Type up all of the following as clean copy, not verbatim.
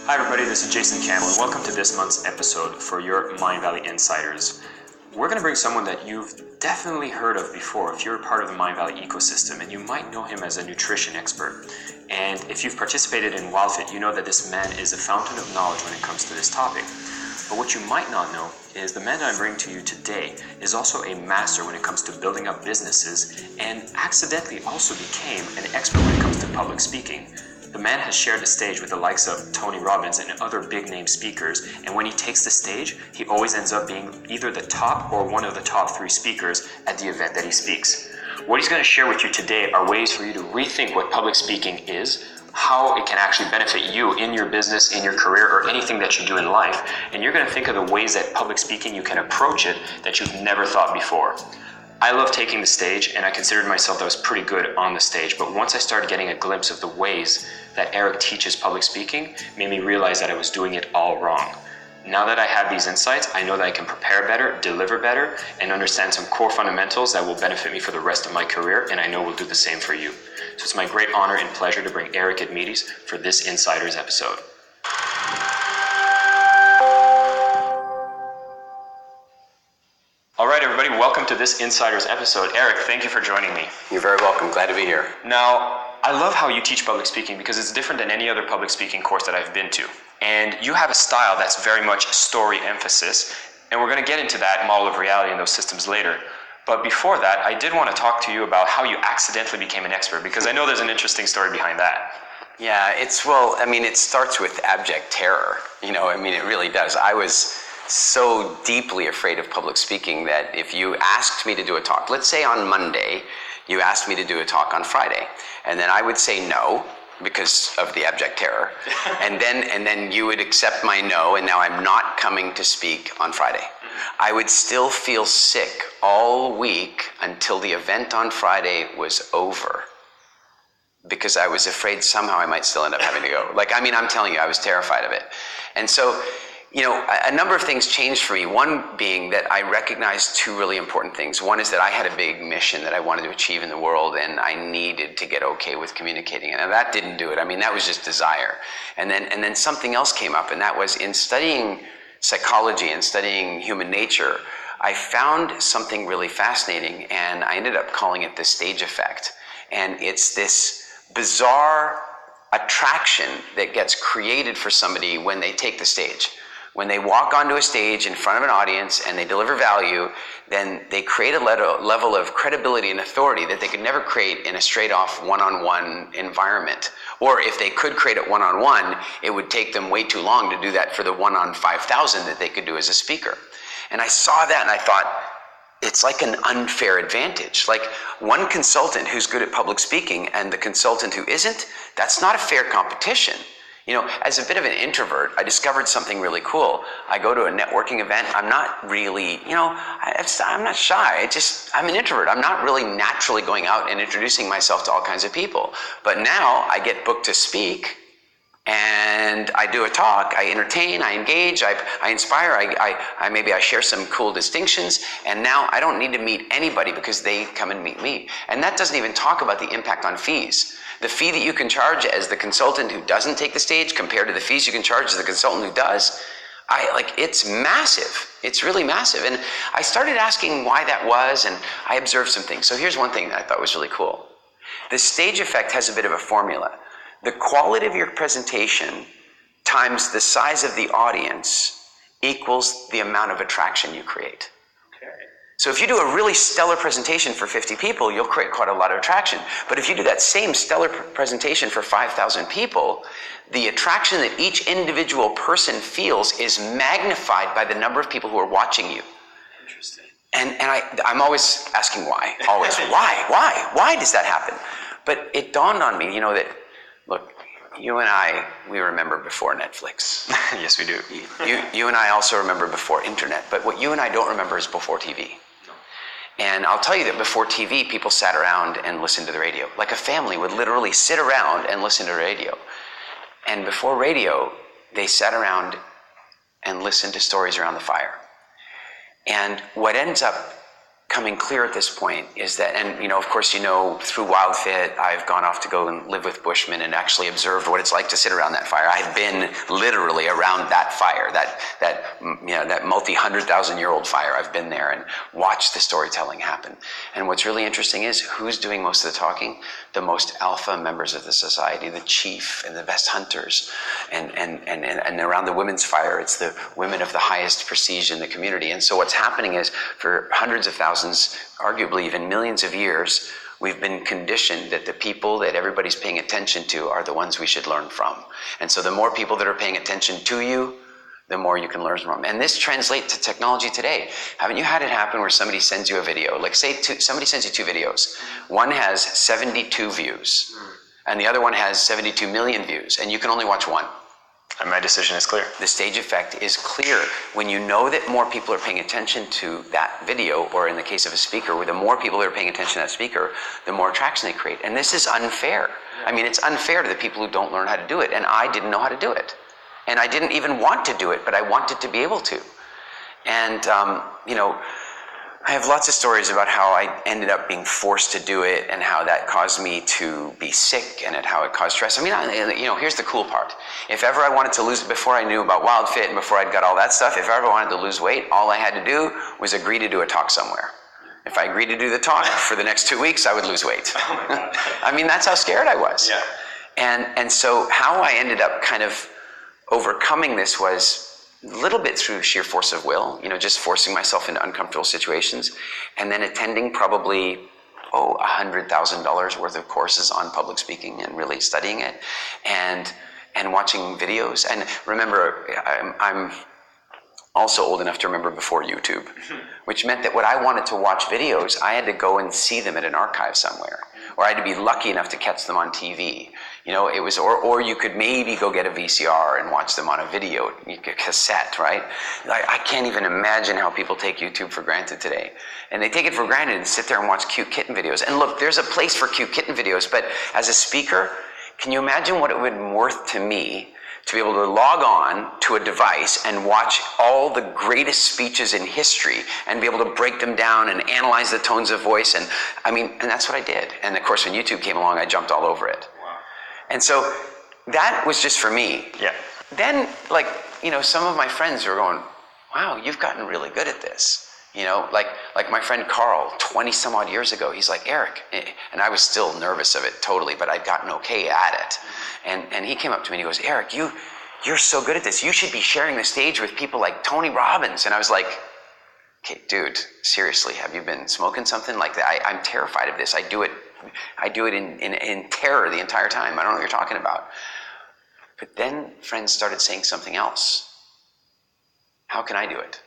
Hi everybody, this is Jason Campbell and welcome to this month's episode for your Mindvalley Insiders. We're going to bring someone that you've definitely heard of before if you're a part of the Mindvalley ecosystem, and you might know him as a nutrition expert. And if you've participated in WildFit, you know that this man is a fountain of knowledge when it comes to this topic. But what you might not know is the man that I'm bringing to you today is also a master when it comes to building up businesses, and accidentally also became an expert when it comes to public speaking. The man has shared the stage with the likes of Tony Robbins and other big name speakers, and when he takes the stage, he always ends up being either the top or one of the top 3 speakers at the event that he speaks. What he's going to share with you today are ways for you to rethink what public speaking is, how it can actually benefit you in your business, in your career, or anything that you do in life. And you're going to think of the ways that public speaking you can approach it that you've never thought before. I love taking the stage, and I considered myself that I was pretty good on the stage, but once I started getting a glimpse of the ways that Eric teaches public speaking, made me realize that I was doing it all wrong. Now that I have these insights, I know that I can prepare better, deliver better, and understand some core fundamentals that will benefit me for the rest of my career, and I know will do the same for you. So it's my great honor and pleasure to bring Eric Edmeades for this Insiders episode. All right, everybody, welcome to this Insiders episode. Eric, thank you for joining me. You're very welcome. Glad to be here. Now, I love how you teach public speaking because it's different than any other public speaking course that I've been to. And you have a style that's very much story emphasis, and we're going to get into that model of reality and those systems later. But before that, I did want to talk to you about how you accidentally became an expert, because I know there's an interesting story behind that. Yeah, it starts with abject terror. It really does. I was so deeply afraid of public speaking that if you asked me to do a talk, let's say on Monday, you asked me to do a talk on Friday, and then I would say no because of the abject terror, and then you would accept my no, and now I'm not coming to speak on Friday. I would still feel sick all week until the event on Friday was over, because I was afraid somehow I might still end up having to go. I'm telling you, I was terrified of it. And so, a number of things changed for me. One being that I recognized 2 really important things. One is that I had a big mission that I wanted to achieve in the world, and I needed to get okay with communicating. And that didn't do it. That was just desire. And then something else came up, and that was in studying psychology and studying human nature, I found something really fascinating, and I ended up calling it the stage effect. And it's this bizarre attraction that gets created for somebody when they take the stage. When they walk onto a stage in front of an audience and they deliver value, then they create a level of credibility and authority that they could never create in a straight-off one-on-one environment. Or if they could create it one-on-one, it would take them way too long to do that for the 1 on 5,000 that they could do as a speaker. And I saw that and I thought, it's like an unfair advantage. Like one consultant who's good at public speaking and the consultant who isn't, that's not a fair competition. As a bit of an introvert, I discovered something really cool. I go to a networking event. I'm not really, I'm not shy. I'm an introvert. I'm not really naturally going out and introducing myself to all kinds of people. But now I get booked to speak, and I do a talk. I entertain, I engage, I inspire, maybe I share some cool distinctions, and now I don't need to meet anybody because they come and meet me. And that doesn't even talk about the impact on fees. The fee that you can charge as the consultant who doesn't take the stage compared to the fees you can charge as the consultant who does, it's massive. It's really massive. And I started asking why that was, and I observed some things. So here's one thing that I thought was really cool. The stage effect has a bit of a formula. The quality of your presentation times the size of the audience equals the amount of attraction you create. So if you do a really stellar presentation for 50 people, you'll create quite a lot of attraction. But if you do that same stellar presentation for 5,000 people, the attraction that each individual person feels is magnified by the number of people who are watching you. Interesting. And I'm always asking why. Always. Why does that happen? But it dawned on me, that, look, you and I, we remember before Netflix. Yes, we do. You and I also remember before internet. But what you and I don't remember is before TV. And I'll tell you that before TV, people sat around and listened to the radio. Like a family would literally sit around and listen to the radio. And before radio, they sat around and listened to stories around the fire. And what ends up coming clear at this point is that, and of course, through WildFit, I've gone off to go and live with Bushmen and actually observed what it's like to sit around that fire. I've been literally around that fire, that multi-100,000-year-old fire. I've been there and watched the storytelling happen. And what's really interesting is who's doing most of the talking? The most alpha members of the society, the chief and the best hunters. And around the women's fire, it's the women of the highest prestige in the community. And so what's happening is for hundreds of thousands, arguably even millions of years, we've been conditioned that the people that everybody's paying attention to are the ones we should learn from. And so the more people that are paying attention to you, the more you can learn from. And this translates to technology today. Haven't you had it happen where somebody sends you a video? Like somebody sends you 2 videos. One has 72 views, and the other one has 72 million views, and you can only watch one. And my decision is clear. The stage effect is clear. When you know that more people are paying attention to that video, or in the case of a speaker, where the more people that are paying attention to that speaker, the more attraction they create. And this is unfair. I mean, it's unfair to the people who don't learn how to do it. And I didn't know how to do it. And I didn't even want to do it, but I wanted to be able to. And, I have lots of stories about how I ended up being forced to do it and how that caused me to be sick and how it caused stress. I mean, here's the cool part. If ever I wanted to lose, before I knew about WildFit and before I'd got all that stuff, if I ever wanted to lose weight, all I had to do was agree to do a talk somewhere. If I agreed to do the talk for the next 2 weeks, I would lose weight. Oh my God. I mean, that's how scared I was. Yeah. And so how I ended up kind of overcoming this was a little bit through sheer force of will, just forcing myself into uncomfortable situations, and then attending probably $100,000 worth of courses on public speaking and really studying it, and watching videos. And remember, I'm also old enough to remember before YouTube, which meant that when I wanted to watch videos, I had to go and see them at an archive somewhere, or I had to be lucky enough to catch them on TV. It was, or you could maybe go get a VCR and watch them on a video cassette, right? I can't even imagine how people take YouTube for granted today. And they take it for granted and sit there and watch cute kitten videos. And look, there's a place for cute kitten videos, but as a speaker, can you imagine what it would be worth to me to be able to log on to a device and watch all the greatest speeches in history and be able to break them down and analyze the tones of voice? And that's what I did. And of course, when YouTube came along, I jumped all over it. And so that was just for me. Yeah. Then, some of my friends were going, wow, you've gotten really good at this. Like my friend Carl, 20 some odd years ago, he's like, Eric, and I was still nervous of it totally, but I'd gotten okay at it. And he came up to me and he goes, Eric, you're so good at this. You should be sharing the stage with people like Tony Robbins. And I was like, okay, dude, seriously, have you been smoking something like that? I'm terrified of this. I do it in terror the entire time. I don't know what you're talking about. But then friends started saying something else. How can I do it?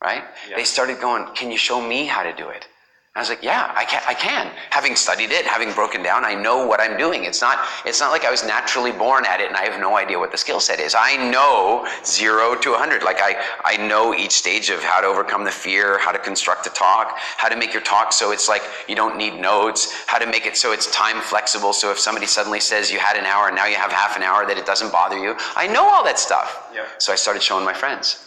Right? Yeah. They started going, can you show me how to do it? I was like, yeah, I can. Having studied it, having broken down, I know what I'm doing. It's not like I was naturally born at it and I have no idea what the skill set is. I know 0 to 100. Like I know each stage of how to overcome the fear, how to construct a talk, how to make your talk so it's like you don't need notes, how to make it so it's time flexible. So if somebody suddenly says you had an hour and now you have half an hour, that it doesn't bother you. I know all that stuff. Yeah. So I started showing my friends.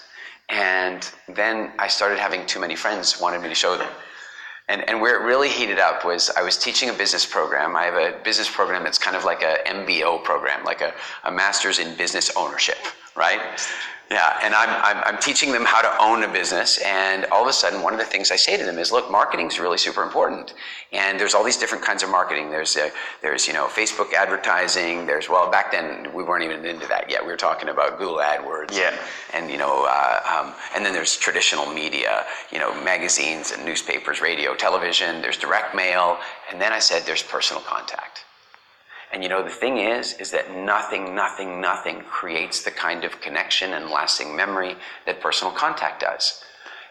And then I started having too many friends wanted me to show them. And where it really heated up was I was teaching a business program. I have a business program that's kind of like a MBO program, like a master's in business ownership, right? Yeah, and I'm teaching them how to own a business, and all of a sudden one of the things I say to them is, look, marketing is really super important. And there's all these different kinds of marketing. There's Facebook advertising, back then we weren't even into that yet. We were talking about Google AdWords. Yeah. And then there's traditional media, magazines and newspapers, radio, television, there's direct mail, and then I said there's personal contact. And the thing is that nothing creates the kind of connection and lasting memory that personal contact does.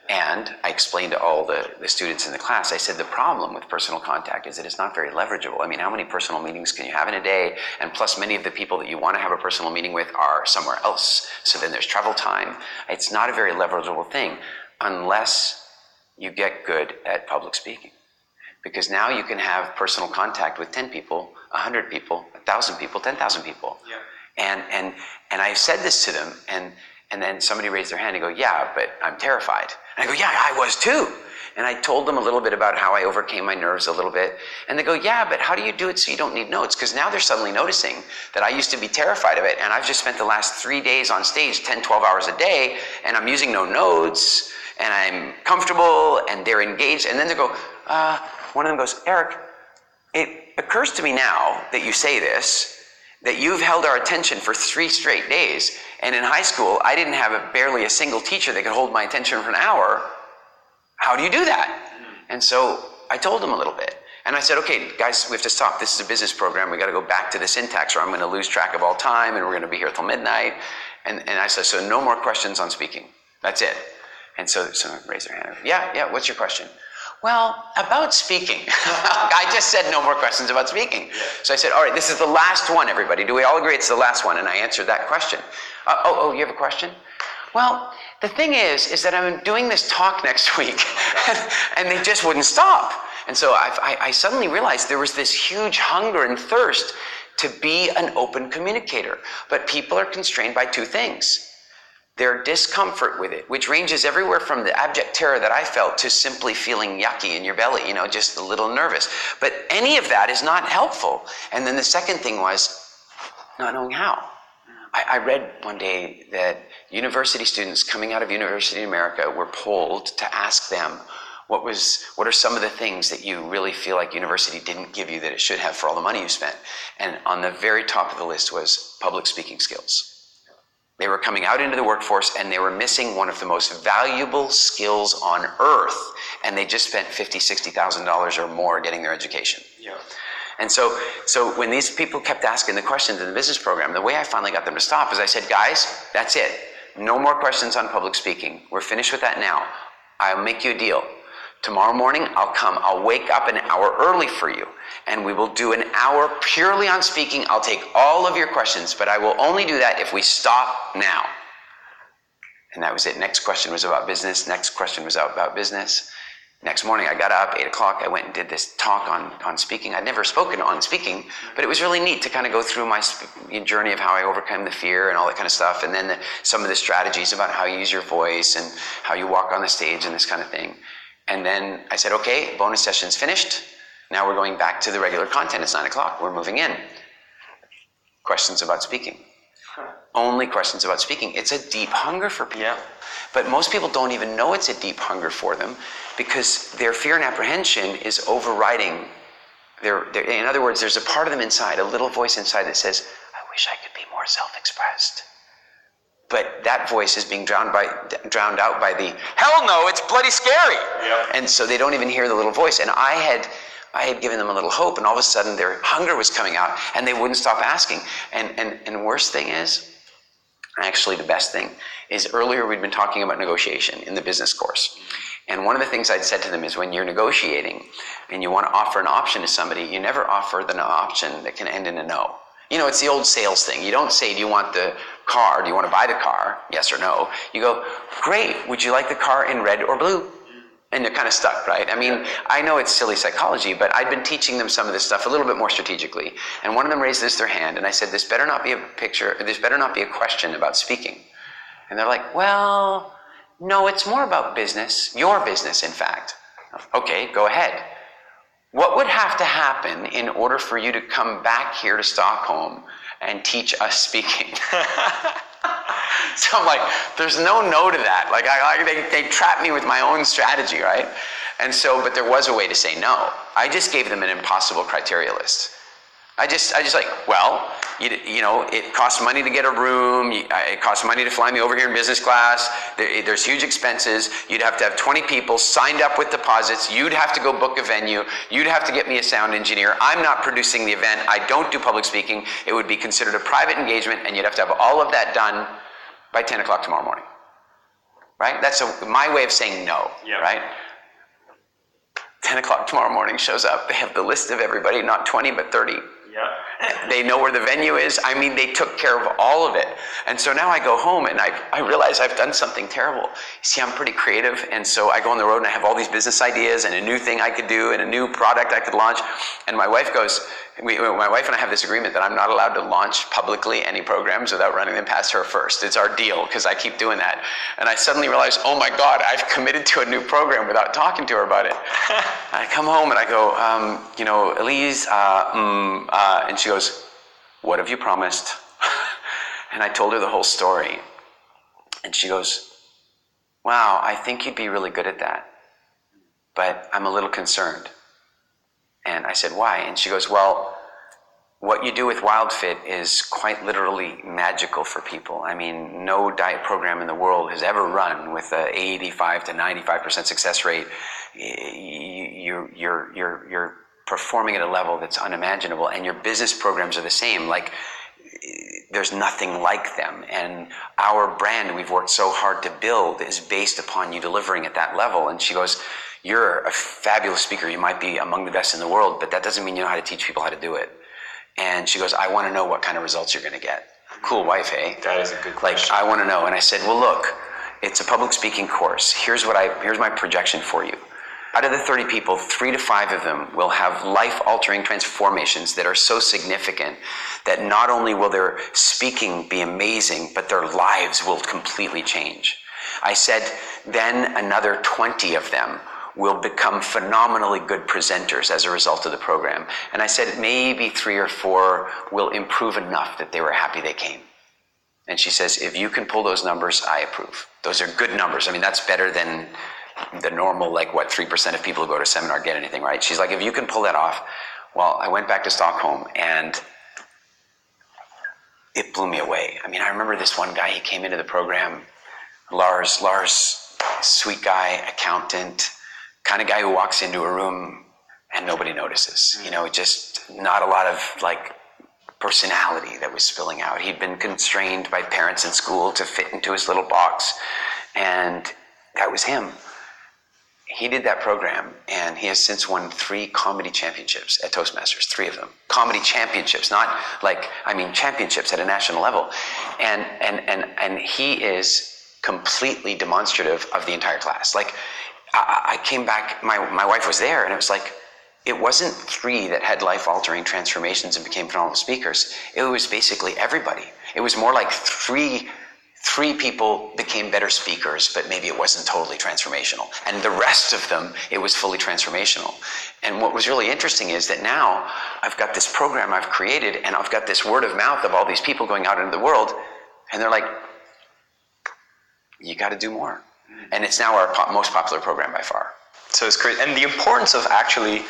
And I explained to all the students in the class, I said, the problem with personal contact is that it's not very leverageable. I mean, how many personal meetings can you have in a day? And plus, many of the people that you want to have a personal meeting with are somewhere else. So then there's travel time. It's not a very leverageable thing unless you get good at public speaking. Because now you can have personal contact with 10 people, 100 people, 1,000 people, 10,000 people. Yeah. And I said this to them, and then somebody raised their hand and go, yeah, but I'm terrified. And I go, yeah, I was too. And I told them a little bit about how I overcame my nerves a little bit. And they go, yeah, but how do you do it so you don't need notes? Because now they're suddenly noticing that I used to be terrified of it, and I've just spent the last 3 days on stage, 10, 12 hours a day, and I'm using no notes, and I'm comfortable, and they're engaged. And then they go, one of them goes, Eric, it occurs to me now that you say this, that you've held our attention for 3 straight days. And in high school, I didn't have barely a single teacher that could hold my attention for an hour. How do you do that? And so I told them a little bit. And I said, okay, guys, we have to stop. This is a business program. We got to go back to the syntax or I'm going to lose track of all time and we're going to be here till midnight. And I said, so no more questions on speaking. That's it. And so someone raised their hand. Yeah, what's your question? Well, about speaking. I just said no more questions about speaking. So I said, all right, this is the last one, everybody. Do we all agree it's the last one? And I answered that question. You have a question? Well, the thing is that I'm doing this talk next week, and they just wouldn't stop. And so I suddenly realized there was this huge hunger and thirst to be an open communicator. But people are constrained by 2 things. Their discomfort with it, which ranges everywhere from the abject terror that I felt to simply feeling yucky in your belly, just a little nervous. But any of that is not helpful. And then the second thing was not knowing how. I read one day that university students coming out of University of America were polled to ask them, what are some of the things that you really feel like university didn't give you that it should have for all the money you spent? And on the very top of the list was public speaking skills. They were coming out into the workforce and they were missing one of the most valuable skills on earth, and they just spent $50,000, $60,000 or more getting their education. Yeah. And so when these people kept asking the questions in the business program, the way I finally got them to stop is I said, guys, that's it. No more questions on public speaking. We're finished with that now. I'll make you a deal. Tomorrow morning, I'll wake up an hour early for you, and we will do an hour purely on speaking. I'll take all of your questions, but I will only do that if we stop now. And that was it. Next question was about business. Next question was about business. Next morning, I got up, 8 o'clock, I went and did this talk on speaking. I'd never spoken on speaking, but it was really neat to kind of go through my journey of how I overcome the fear and all that kind of stuff, and then some of the strategies about how you use your voice and how you walk on the stage and this kind of thing. And then I said, okay, bonus session's finished. Now we're going back to the regular content. It's 9 o'clock. We're moving in. Questions about speaking. Only questions about speaking. It's a deep hunger for people. Yeah. But most people don't even know it's a deep hunger for them because their fear and apprehension is overriding in other words, there's a part of them inside, a little voice inside that says, I wish I could be more self-expressed. But that voice is being drowned out by the, hell no, it's bloody scary. Yeah. And so they don't even hear the little voice. And I had given them a little hope, and all of a sudden their hunger was coming out, and they wouldn't stop asking. And worst thing is, actually the best thing, is earlier we'd been talking about negotiation in the business course. And one of the things I'd said to them is when you're negotiating and you want to offer an option to somebody, you never offer the option that can end in a no. It's the old sales thing. You don't say, do you want the car? Do you want to buy the car? Yes or no. You go, great. Would you like the car in red or blue? And they're kind of stuck, right? I mean, I know it's silly psychology, but I'd been teaching them some of this stuff a little bit more strategically. And one of them raised their hand, and I said, this better not be a question about speaking. And they're like, well, no, it's more about business. Your business, in fact. Okay, go ahead. What would have to happen in order for you to come back here to Stockholm and teach us speaking? So I'm like, there's no to that. Like, they trapped me with my own strategy, right? And so, but there was a way to say no. I just gave them an impossible criteria list. I just like, well, it costs money to get a room. It costs money to fly me over here in business class. There's huge expenses. You'd have to have 20 people signed up with deposits. You'd have to go book a venue. You'd have to get me a sound engineer. I'm not producing the event. I don't do public speaking. It would be considered a private engagement, and you'd have to have all of that done by 10 o'clock tomorrow morning. Right? That's my way of saying no, yep. Right? 10 o'clock tomorrow morning shows up. They have the list of everybody, not 20, but 30. Yeah. They know where the venue is. I mean, they took care of all of it. And so now I go home and I realize I've done something terrible. You see, I'm pretty creative. And so I go on the road and I have all these business ideas and a new thing I could do and a new product I could launch. And my wife goes, my wife and I have this agreement that I'm not allowed to launch publicly any programs without running them past her first. It's our deal, because I keep doing that. And I suddenly realize, oh my God, I've committed to a new program without talking to her about it. I come home and I go, Elise, and she goes, what have you promised? And I told her the whole story. And she goes, wow, I think you'd be really good at that, but I'm a little concerned. And I said, why? And she goes, well, what you do with WildFit is quite literally magical for people. I mean, no diet program in the world has ever run with a 85 to 95% success rate. You're performing at a level that's unimaginable, and your business programs are the same. Like, there's nothing like them. And our brand we've worked so hard to build is based upon you delivering at that level. And she goes, you're a fabulous speaker. You might be among the best in the world, but that doesn't mean you know how to teach people how to do it. And she goes, I want to know what kind of results you're going to get. Cool wife, hey? That is a good question. Like, I want to know. And I said, well, look, it's a public speaking course. Here's my projection for you. Out of the 30 people, 3 to 5 of them will have life-altering transformations that are so significant that not only will their speaking be amazing, but their lives will completely change. I said, then another 20 of them will become phenomenally good presenters as a result of the program. And I said, maybe 3 or 4 will improve enough that they were happy they came. And she says, if you can pull those numbers, I approve. Those are good numbers. I mean, that's better than the normal, 3% of people who go to a seminar get anything, right? She's like, if you can pull that off. Well, I went back to Stockholm and it blew me away. I mean, I remember this one guy, he came into the program, Lars, sweet guy, accountant, kind of guy who walks into a room and nobody notices. Just not a lot of personality that was spilling out. He'd been constrained by parents in school to fit into his little box, and that was him. He did that program, and he has since won 3 comedy championships at Toastmasters, 3 of them. Comedy championships, not championships at a national level. And he is completely demonstrative of the entire class. I came back, my wife was there, and it was it wasn't 3 that had life-altering transformations and became phenomenal speakers. It was basically everybody. It was more like 3 people became better speakers, but maybe it wasn't totally transformational. And the rest of them, it was fully transformational. And what was really interesting is that now I've got this program I've created, and I've got this word of mouth of all these people going out into the world, and they're like, you got to do more. And it's now our most popular program by far. So it's great. And the importance of actually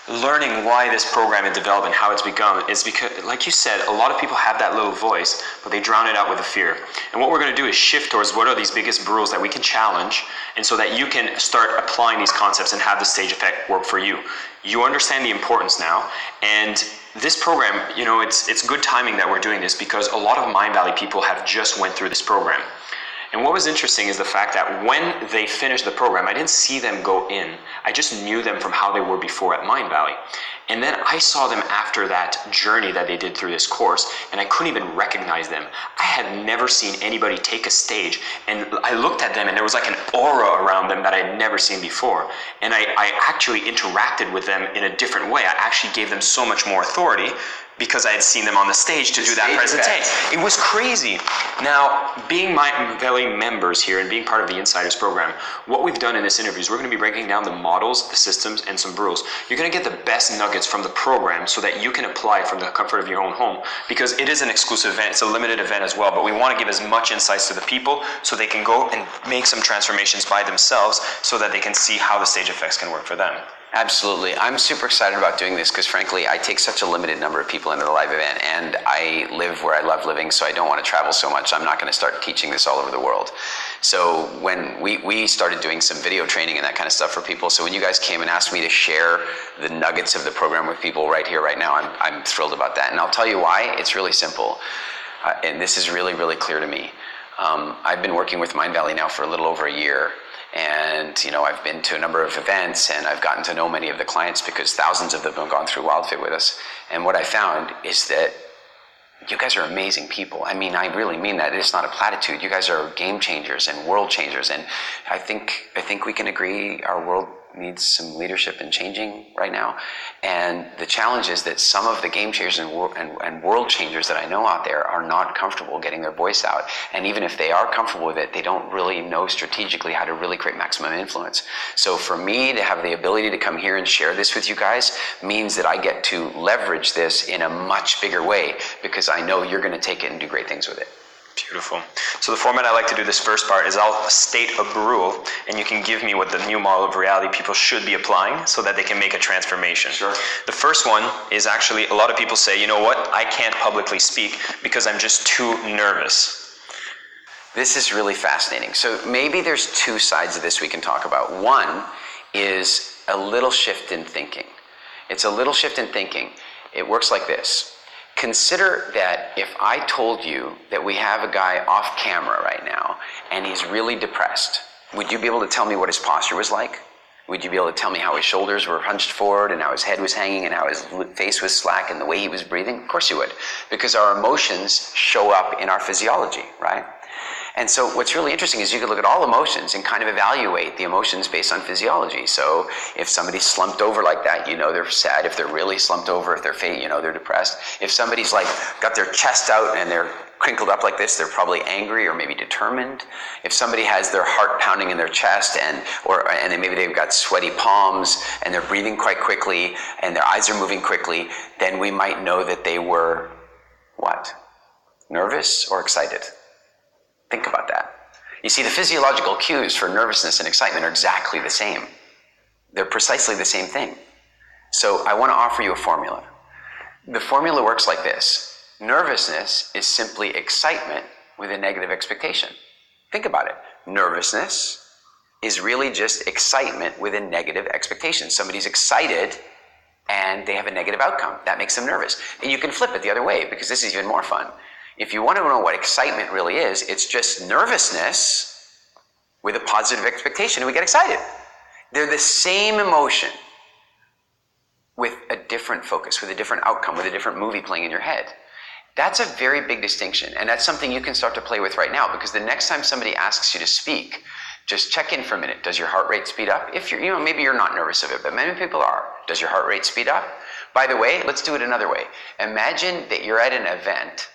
learning why this program is developed and how it's become is because, like you said, a lot of people have that little voice, but they drown it out with the fear. And what we're going to do is shift towards what are these biggest rules that we can challenge, and so that you can start applying these concepts and have the stage effect work for you. You understand the importance now, and this program, it's good timing that we're doing this, because a lot of Mindvalley people have just went through this program. And what was interesting is the fact that when they finished the program, I didn't see them go in. I just knew them from how they were before at Mindvalley. And then I saw them after that journey that they did through this course, and I couldn't even recognize them. I had never seen anybody take a stage, and I looked at them and there was an aura around them that I had never seen before. And I actually interacted with them in a different way. I actually gave them so much more authority, because I had seen them on the stage to do that presentation. It was crazy. Now, being Mindvalley members here and being part of the Insiders program, what we've done in this interview is we're going to be breaking down the models, the systems, and some rules. You're going to get the best nuggets from the program so that you can apply it from the comfort of your own home, because it is an exclusive event. It's a limited event as well, but we want to give as much insights to the people so they can go and make some transformations by themselves so that they can see how the stage effects can work for them. Absolutely. I'm super excited about doing this because, frankly, I take such a limited number of people into the live event, and I live where I love living, so I don't want to travel so much. I'm not going to start teaching this all over the world. So when we started doing some video training and that kind of stuff for people, so when you guys came and asked me to share the nuggets of the program with people right here, right now, I'm thrilled about that. And I'll tell you why. It's really simple. And this is really, really clear to me. I've been working with Mindvalley now for a little over a year. And, I've been to a number of events, and I've gotten to know many of the clients because thousands of them have gone through WildFit with us. And what I found is that you guys are amazing people. I mean, I really mean that. It's not a platitude. You guys are game changers and world changers. And I think we can agree our world needs some leadership and changing right now. And the challenge is that some of the game changers and world changers that I know out there are not comfortable getting their voice out. And even if they are comfortable with it, they don't really know strategically how to really create maximum influence. So for me to have the ability to come here and share this with you guys means that I get to leverage this in a much bigger way, because I know you're going to take it and do great things with it. Beautiful. So the format I like to do this first part is I'll state a rule, and you can give me what the new model of reality people should be applying so that they can make a transformation. Sure. The first one is actually, a lot of people say, you know what, I can't publicly speak because I'm just too nervous. This is really fascinating. So maybe there's two sides of this we can talk about. One is a little shift in thinking. It's a little shift in thinking. It works like this. Consider that if I told you that we have a guy off camera right now and he's really depressed, would you be able to tell me what his posture was like? Would you be able to tell me how his shoulders were hunched forward and how his head was hanging and how his face was slack and the way he was breathing? Of course you would, because our emotions show up in our physiology, right? And so what's really interesting is you can look at all emotions and kind of evaluate the emotions based on physiology. So if somebody's slumped over like that, they're sad. If they're really slumped over, if they're faint, they're depressed. If somebody's like got their chest out and they're crinkled up like this, they're probably angry or maybe determined. If somebody has their heart pounding in their chest and then maybe they've got sweaty palms and they're breathing quite quickly and their eyes are moving quickly, then we might know that they were what? Nervous or excited? Think about that. You see, the physiological cues for nervousness and excitement are exactly the same. They're precisely the same thing. So I want to offer you a formula. The formula works like this. Nervousness is simply excitement with a negative expectation. Think about it. Nervousness is really just excitement with a negative expectation. Somebody's excited and they have a negative outcome. That makes them nervous. And you can flip it the other way, because this is even more fun. If you want to know what excitement really is, it's just nervousness with a positive expectation, and we get excited. They're the same emotion with a different focus, with a different outcome, with a different movie playing in your head. That's a very big distinction, and that's something you can start to play with right now, because the next time somebody asks you to speak, just check in for a minute. Does your heart rate speed up? If you're, maybe you're not nervous of it, but many people are. Does your heart rate speed up? By the way, let's do it another way. Imagine that you're at an event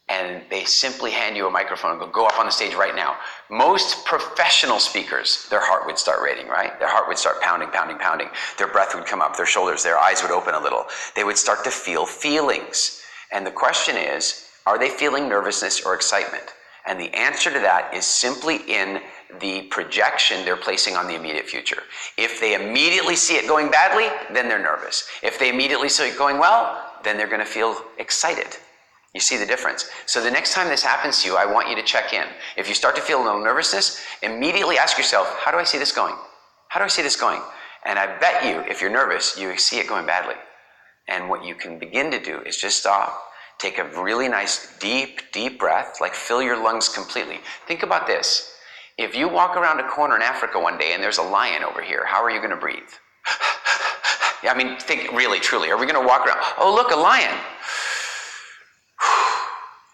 and they simply hand you a microphone and go up on the stage right now. Most professional speakers, their heart would start racing, right? Their heart would start pounding, pounding, pounding. Their breath would come up, their shoulders, their eyes would open a little. They would start to feel feelings. And the question is, are they feeling nervousness or excitement? And the answer to that is simply in the projection they're placing on the immediate future. If they immediately see it going badly, then they're nervous. If they immediately see it going well, then they're going to feel excited. You see the difference? So the next time this happens to you, I want you to check in. If you start to feel a little nervousness, immediately ask yourself, how do I see this going? How do I see this going? And I bet you, if you're nervous, you see it going badly. And what you can begin to do is just stop, take a really nice deep breath, like fill your lungs completely. Think about this. If you walk around a corner in Africa one day and there's a lion over here, how are you going to breathe? I mean, think really, truly. Are we going to walk around? Oh, look, a lion.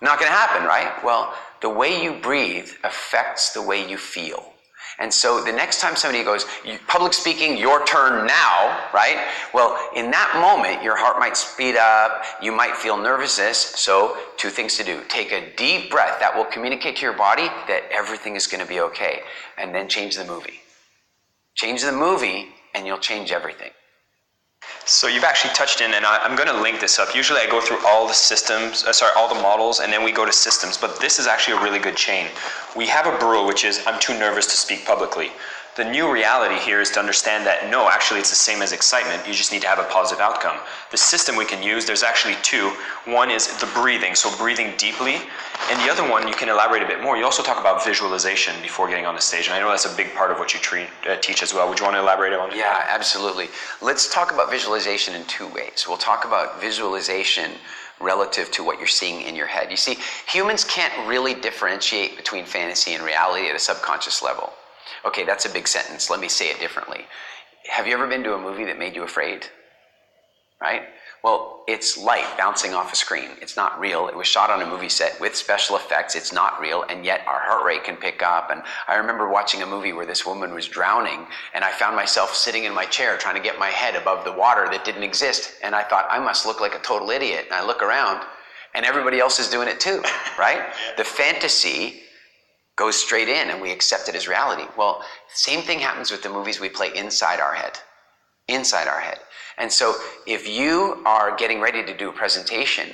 Not going to happen, right? Well, the way you breathe affects the way you feel. And so the next time somebody goes, public speaking, your turn now, right? Well, in that moment, your heart might speed up, you might feel nervousness. So 2 things to do. Take a deep breath that will communicate to your body that everything is going to be okay. And then change the movie. Change the movie and you'll change everything. So you've actually touched in, and I'm going to link this up. Usually I go through all the systems, all the models, and then we go to systems, but this is actually a really good chain. We have a rule, which is I'm too nervous to speak publicly. The new reality here is to understand that no, actually it's the same as excitement. You just need to have a positive outcome. The system we can use, there's actually 2. One is the breathing, so breathing deeply. And the other one, you can elaborate a bit more. You also talk about visualization before getting on the stage. And I know that's a big part of what you teach as well. Would you want to elaborate on it? Yeah, absolutely. Let's talk about visualization in 2 ways. We'll talk about visualization relative to what you're seeing in your head. You see, humans can't really differentiate between fantasy and reality at a subconscious level. Okay, that's a big sentence. Let me say it differently. Have you ever been to a movie that made you afraid? Right? Well, it's light bouncing off a screen. It's not real. It was shot on a movie set with special effects. It's not real, and yet our heart rate can pick up. And I remember watching a movie where this woman was drowning, and I found myself sitting in my chair trying to get my head above the water that didn't exist. And I thought, I must look like a total idiot. And I look around, and everybody else is doing it too, right? The fantasy goes straight in, and we accept it as reality. Well, same thing happens with the movies we play inside our head. Inside our head. And so if you are getting ready to do a presentation,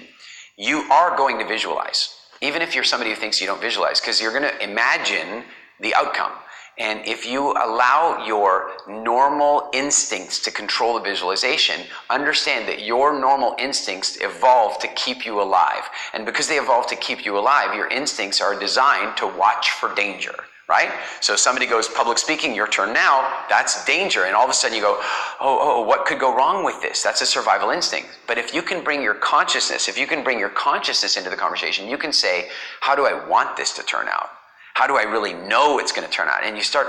you are going to visualize, even if you're somebody who thinks you don't visualize, because you're going to imagine the outcome. And if you allow your normal instincts to control the visualization, understand that your normal instincts evolve to keep you alive. And because they evolve to keep you alive, your instincts are designed to watch for danger. Right? So somebody goes, public speaking, your turn now, that's danger. And all of a sudden you go, oh, what could go wrong with this? That's a survival instinct. But if you can bring your consciousness, into the conversation, you can say, how do I want this to turn out? How do I really know it's going to turn out? And you start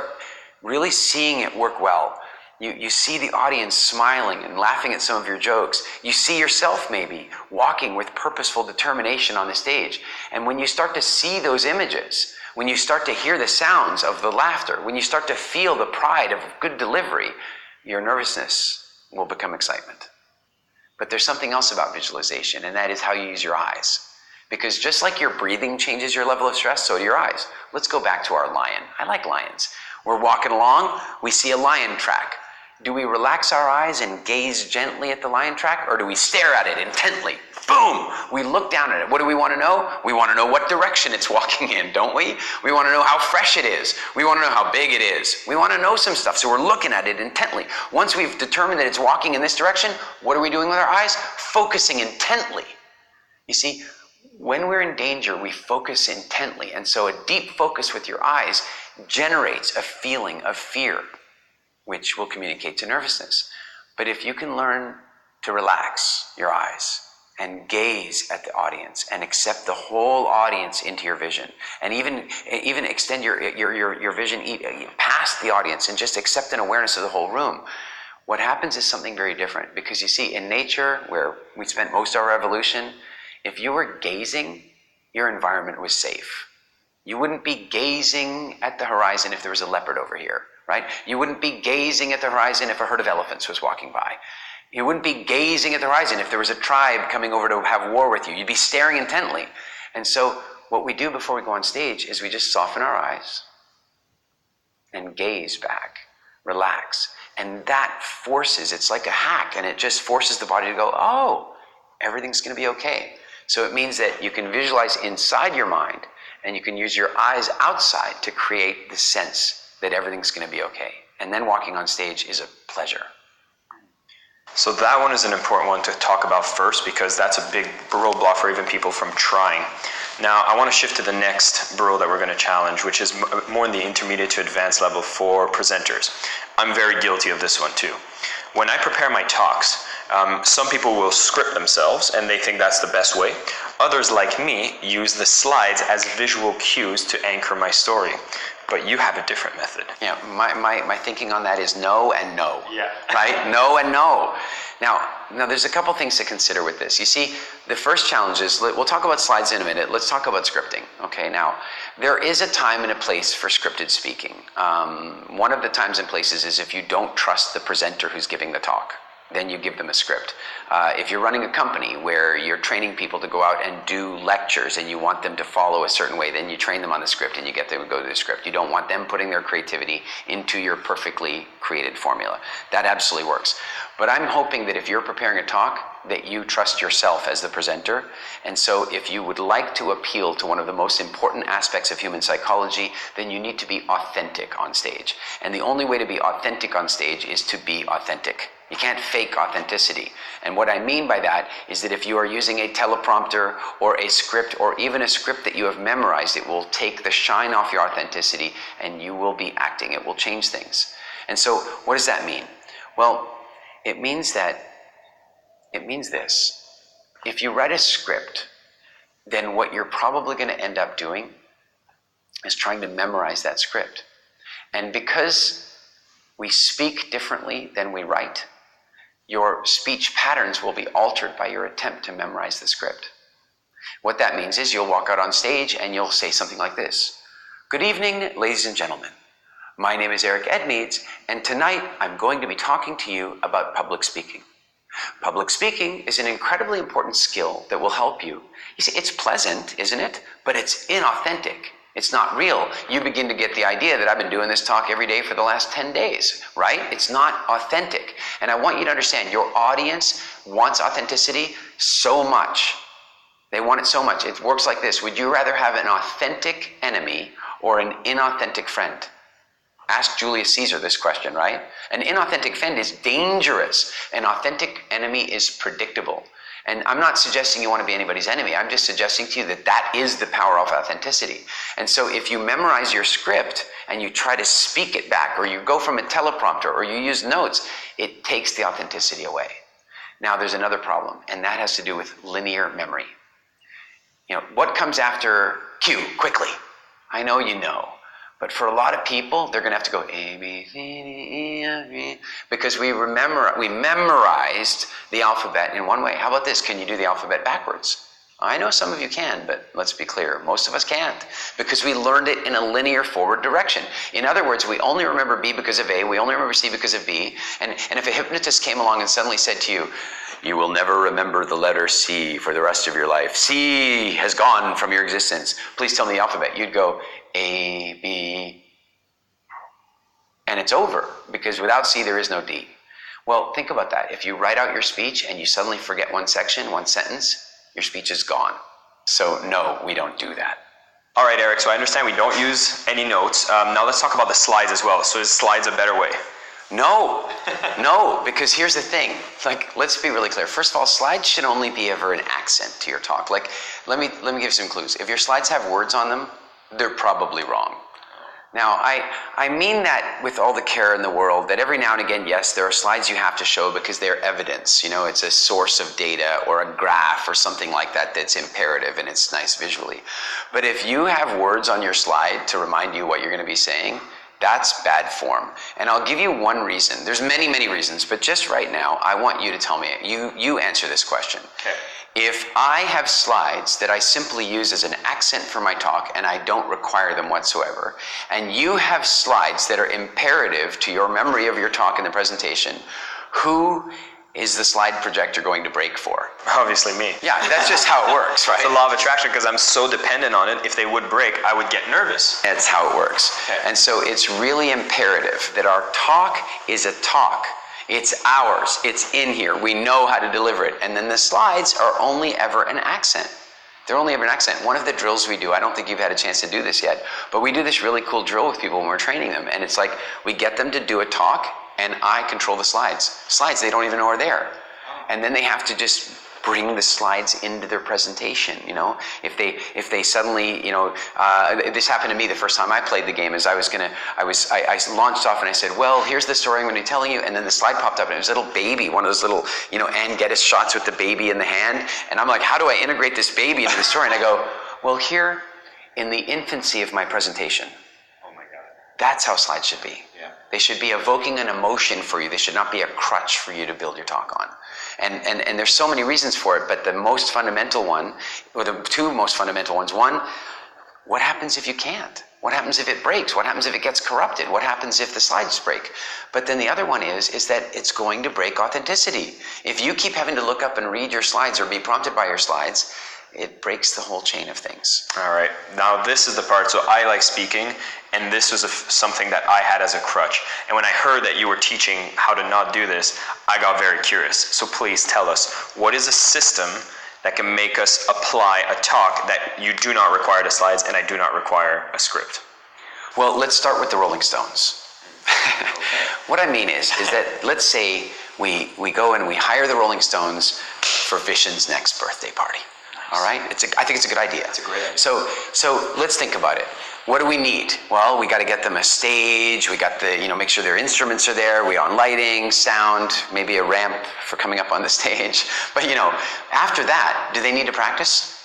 really seeing it work well. You see the audience smiling and laughing at some of your jokes. You see yourself maybe walking with purposeful determination on the stage. And when you start to see those images, when you start to hear the sounds of the laughter, when you start to feel the pride of good delivery, your nervousness will become excitement. But there's something else about visualization, and that is how you use your eyes. Because just like your breathing changes your level of stress, so do your eyes. Let's go back to our lion. I like lions. We're walking along, we see a lion track. Do we relax our eyes and gaze gently at the lion track, or do we stare at it intently? Boom! We look down at it. What do we want to know? We want to know what direction it's walking in, don't we? We want to know how fresh it is. We want to know how big it is. We want to know some stuff, so we're looking at it intently. Once we've determined that it's walking in this direction, what are we doing with our eyes? Focusing intently. You see, when we're in danger, we focus intently, and so a deep focus with your eyes generates a feeling of fear, which will communicate to nervousness. But if you can learn to relax your eyes and gaze at the audience and accept the whole audience into your vision, and even extend your vision past the audience and just accept an awareness of the whole room, what happens is something very different. Because you see, in nature, where we spent most of our evolution, if you were gazing, your environment was safe. You wouldn't be gazing at the horizon if there was a leopard over here. Right? You wouldn't be gazing at the horizon if a herd of elephants was walking by. You wouldn't be gazing at the horizon if there was a tribe coming over to have war with you. You'd be staring intently. And so what we do before we go on stage is we just soften our eyes and gaze back, relax. And that forces, it's like a hack, and it just forces the body to go, oh, everything's going to be okay. So it means that you can visualize inside your mind, and you can use your eyes outside to create the sense that everything's going to be okay. And then walking on stage is a pleasure. So that one is an important one to talk about first, because that's a big roadblock for even people from trying. Now, I want to shift to the next rule that we're going to challenge, which is more in the intermediate to advanced level for presenters. I'm very guilty of this one too. When I prepare my talks, some people will script themselves and they think that's the best way. Others, like me, use the slides as visual cues to anchor my story. But you have a different method. Yeah, my thinking on that is no and no. Yeah. Right? No and no. Now, there's a couple things to consider with this. You see, the first challenge is, we'll talk about slides in a minute. Let's talk about scripting. Okay, now, there is a time and a place for scripted speaking. One of the times and places is if you don't trust the presenter who's giving the talk, then you give them a script. If you're running a company where you're training people to go out and do lectures and you want them to follow a certain way, then you train them on the script and you get them to go to the script. You don't want them putting their creativity into your perfectly created formula. That absolutely works. But I'm hoping that if you're preparing a talk, that you trust yourself as the presenter. And so if you would like to appeal to one of the most important aspects of human psychology, then you need to be authentic on stage. And the only way to be authentic on stage is to be authentic. You can't fake authenticity. And what I mean by that is that if you are using a teleprompter or a script or even a script that you have memorized, it will take the shine off your authenticity and you will be acting. It will change things. And so what does that mean? Well, it means this. If you write a script, then what you're probably going to end up doing is trying to memorize that script. And because we speak differently than we write, your speech patterns will be altered by your attempt to memorize the script. What that means is you'll walk out on stage and you'll say something like this. Good evening, ladies and gentlemen. My name is Eric Edmeades, and tonight I'm going to be talking to you about public speaking. Public speaking is an incredibly important skill that will help you. You see, it's pleasant, isn't it? But it's inauthentic. It's not real. You begin to get the idea that I've been doing this talk every day for the last 10 days, right? It's not authentic. And I want you to understand, your audience wants authenticity so much. They want it so much. It works like this. Would you rather have an authentic enemy or an inauthentic friend? Ask Julius Caesar this question, right? An inauthentic friend is dangerous. An authentic enemy is predictable. And I'm not suggesting you want to be anybody's enemy. I'm just suggesting to you that that is the power of authenticity. And so if you memorize your script and you try to speak it back, or you go from a teleprompter, or you use notes, it takes the authenticity away. Now there's another problem, and that has to do with linear memory. You know, what comes after Q? Quickly. I know you know. But for a lot of people, they're going to have to go A, B, C, D, E, F, G, because we memorized the alphabet in one way. How about this? Can you do the alphabet backwards? I know some of you can, but let's be clear, most of us can't, because we learned it in a linear forward direction. In other words, we only remember B because of A, we only remember C because of B, and if a hypnotist came along and suddenly said to you, you will never remember the letter C for the rest of your life. C has gone from your existence. Please tell me the alphabet. You'd go A, B, and it's over, because without C there is no D. Well, think about that. If you write out your speech and you suddenly forget one section, one sentence, your speech is gone. So no, we don't do that. All right, Eric, so I understand we don't use any notes. Now let's talk about the slides as well. So is slides a better way? No, no, because here's the thing. Like, let's be really clear. First of all, slides should only be ever an accent to your talk. Like, let me give some clues. If your slides have words on them, they're probably wrong. Now, I mean that with all the care in the world, that every now and again, yes, there are slides you have to show because they're evidence. You know, it's a source of data or a graph or something like that that's imperative and it's nice visually. But if you have words on your slide to remind you what you're going to be saying, that's bad form. And I'll give you one reason. There's many, many reasons, but just right now, I want you to tell me, you answer this question. Okay. If I have slides that I simply use as an accent for my talk and I don't require them whatsoever, and you have slides that are imperative to your memory of your talk and the presentation, who is the slide projector going to break for? Obviously me. Yeah, that's just how it works, right? It's the law of attraction, because I'm so dependent on it. If they would break, I would get nervous. That's how it works. Okay. And so it's really imperative that our talk is a talk. It's ours. It's in here. We know how to deliver it. And then the slides are only ever an accent. They're only ever an accent. One of the drills we do, I don't think you've had a chance to do this yet, but we do this really cool drill with people when we're training them. And it's like we get them to do a talk and I control the slides. Slides they don't even know are there. And then they have to just bring the slides into their presentation, you know? If they suddenly, you know, this happened to me the first time I played the game. Is I launched off and I said, well, here's the story I'm going to be telling you, and then the slide popped up and it was a little baby, one of those little, you know, Ann Geddes shots with the baby in the hand, and I'm like, how do I integrate this baby into the story? And I go, well, here in the infancy of my presentation, Oh my God. that's how slides should be. Yeah. They should be evoking an emotion for you. They should not be a crutch for you to build your talk on. And there's so many reasons for it, but the most fundamental one, or the two most fundamental ones, one, what happens if you can't? What happens if it breaks? What happens if it gets corrupted? What happens if the slides break? But then the other one is that it's going to break authenticity. If you keep having to look up and read your slides or be prompted by your slides, it breaks the whole chain of things. All right. Now this is the part. So I like speaking, and this was something that I had as a crutch. And when I heard that you were teaching how to not do this, I got very curious. So please tell us, what is a system that can make us apply a talk that you do not require the slides and I do not require a script? Well, let's start with the Rolling Stones. What I mean is that let's say we go and we hire the Rolling Stones for Vishen's next birthday party. All right? I think it's a good idea. It's a great idea. So let's think about it. What do we need? Well, we got to get them a stage. We got the, make sure their instruments are there. We on lighting, sound, maybe a ramp for coming up on the stage. But after that, do they need to practice?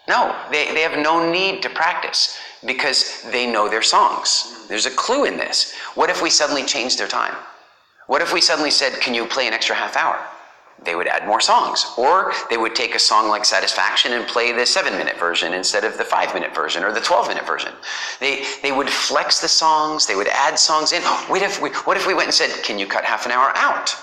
No, they have no need to practice because they know their songs. There's a clue in this. What if we suddenly changed their time? What if we suddenly said, can you play an extra half hour? They would add more songs. Or they would take a song like Satisfaction and play the 7-minute version instead of the 5-minute version or the 12-minute version. They would flex the songs, they would add songs in. What if we went and said, can you cut half an hour out?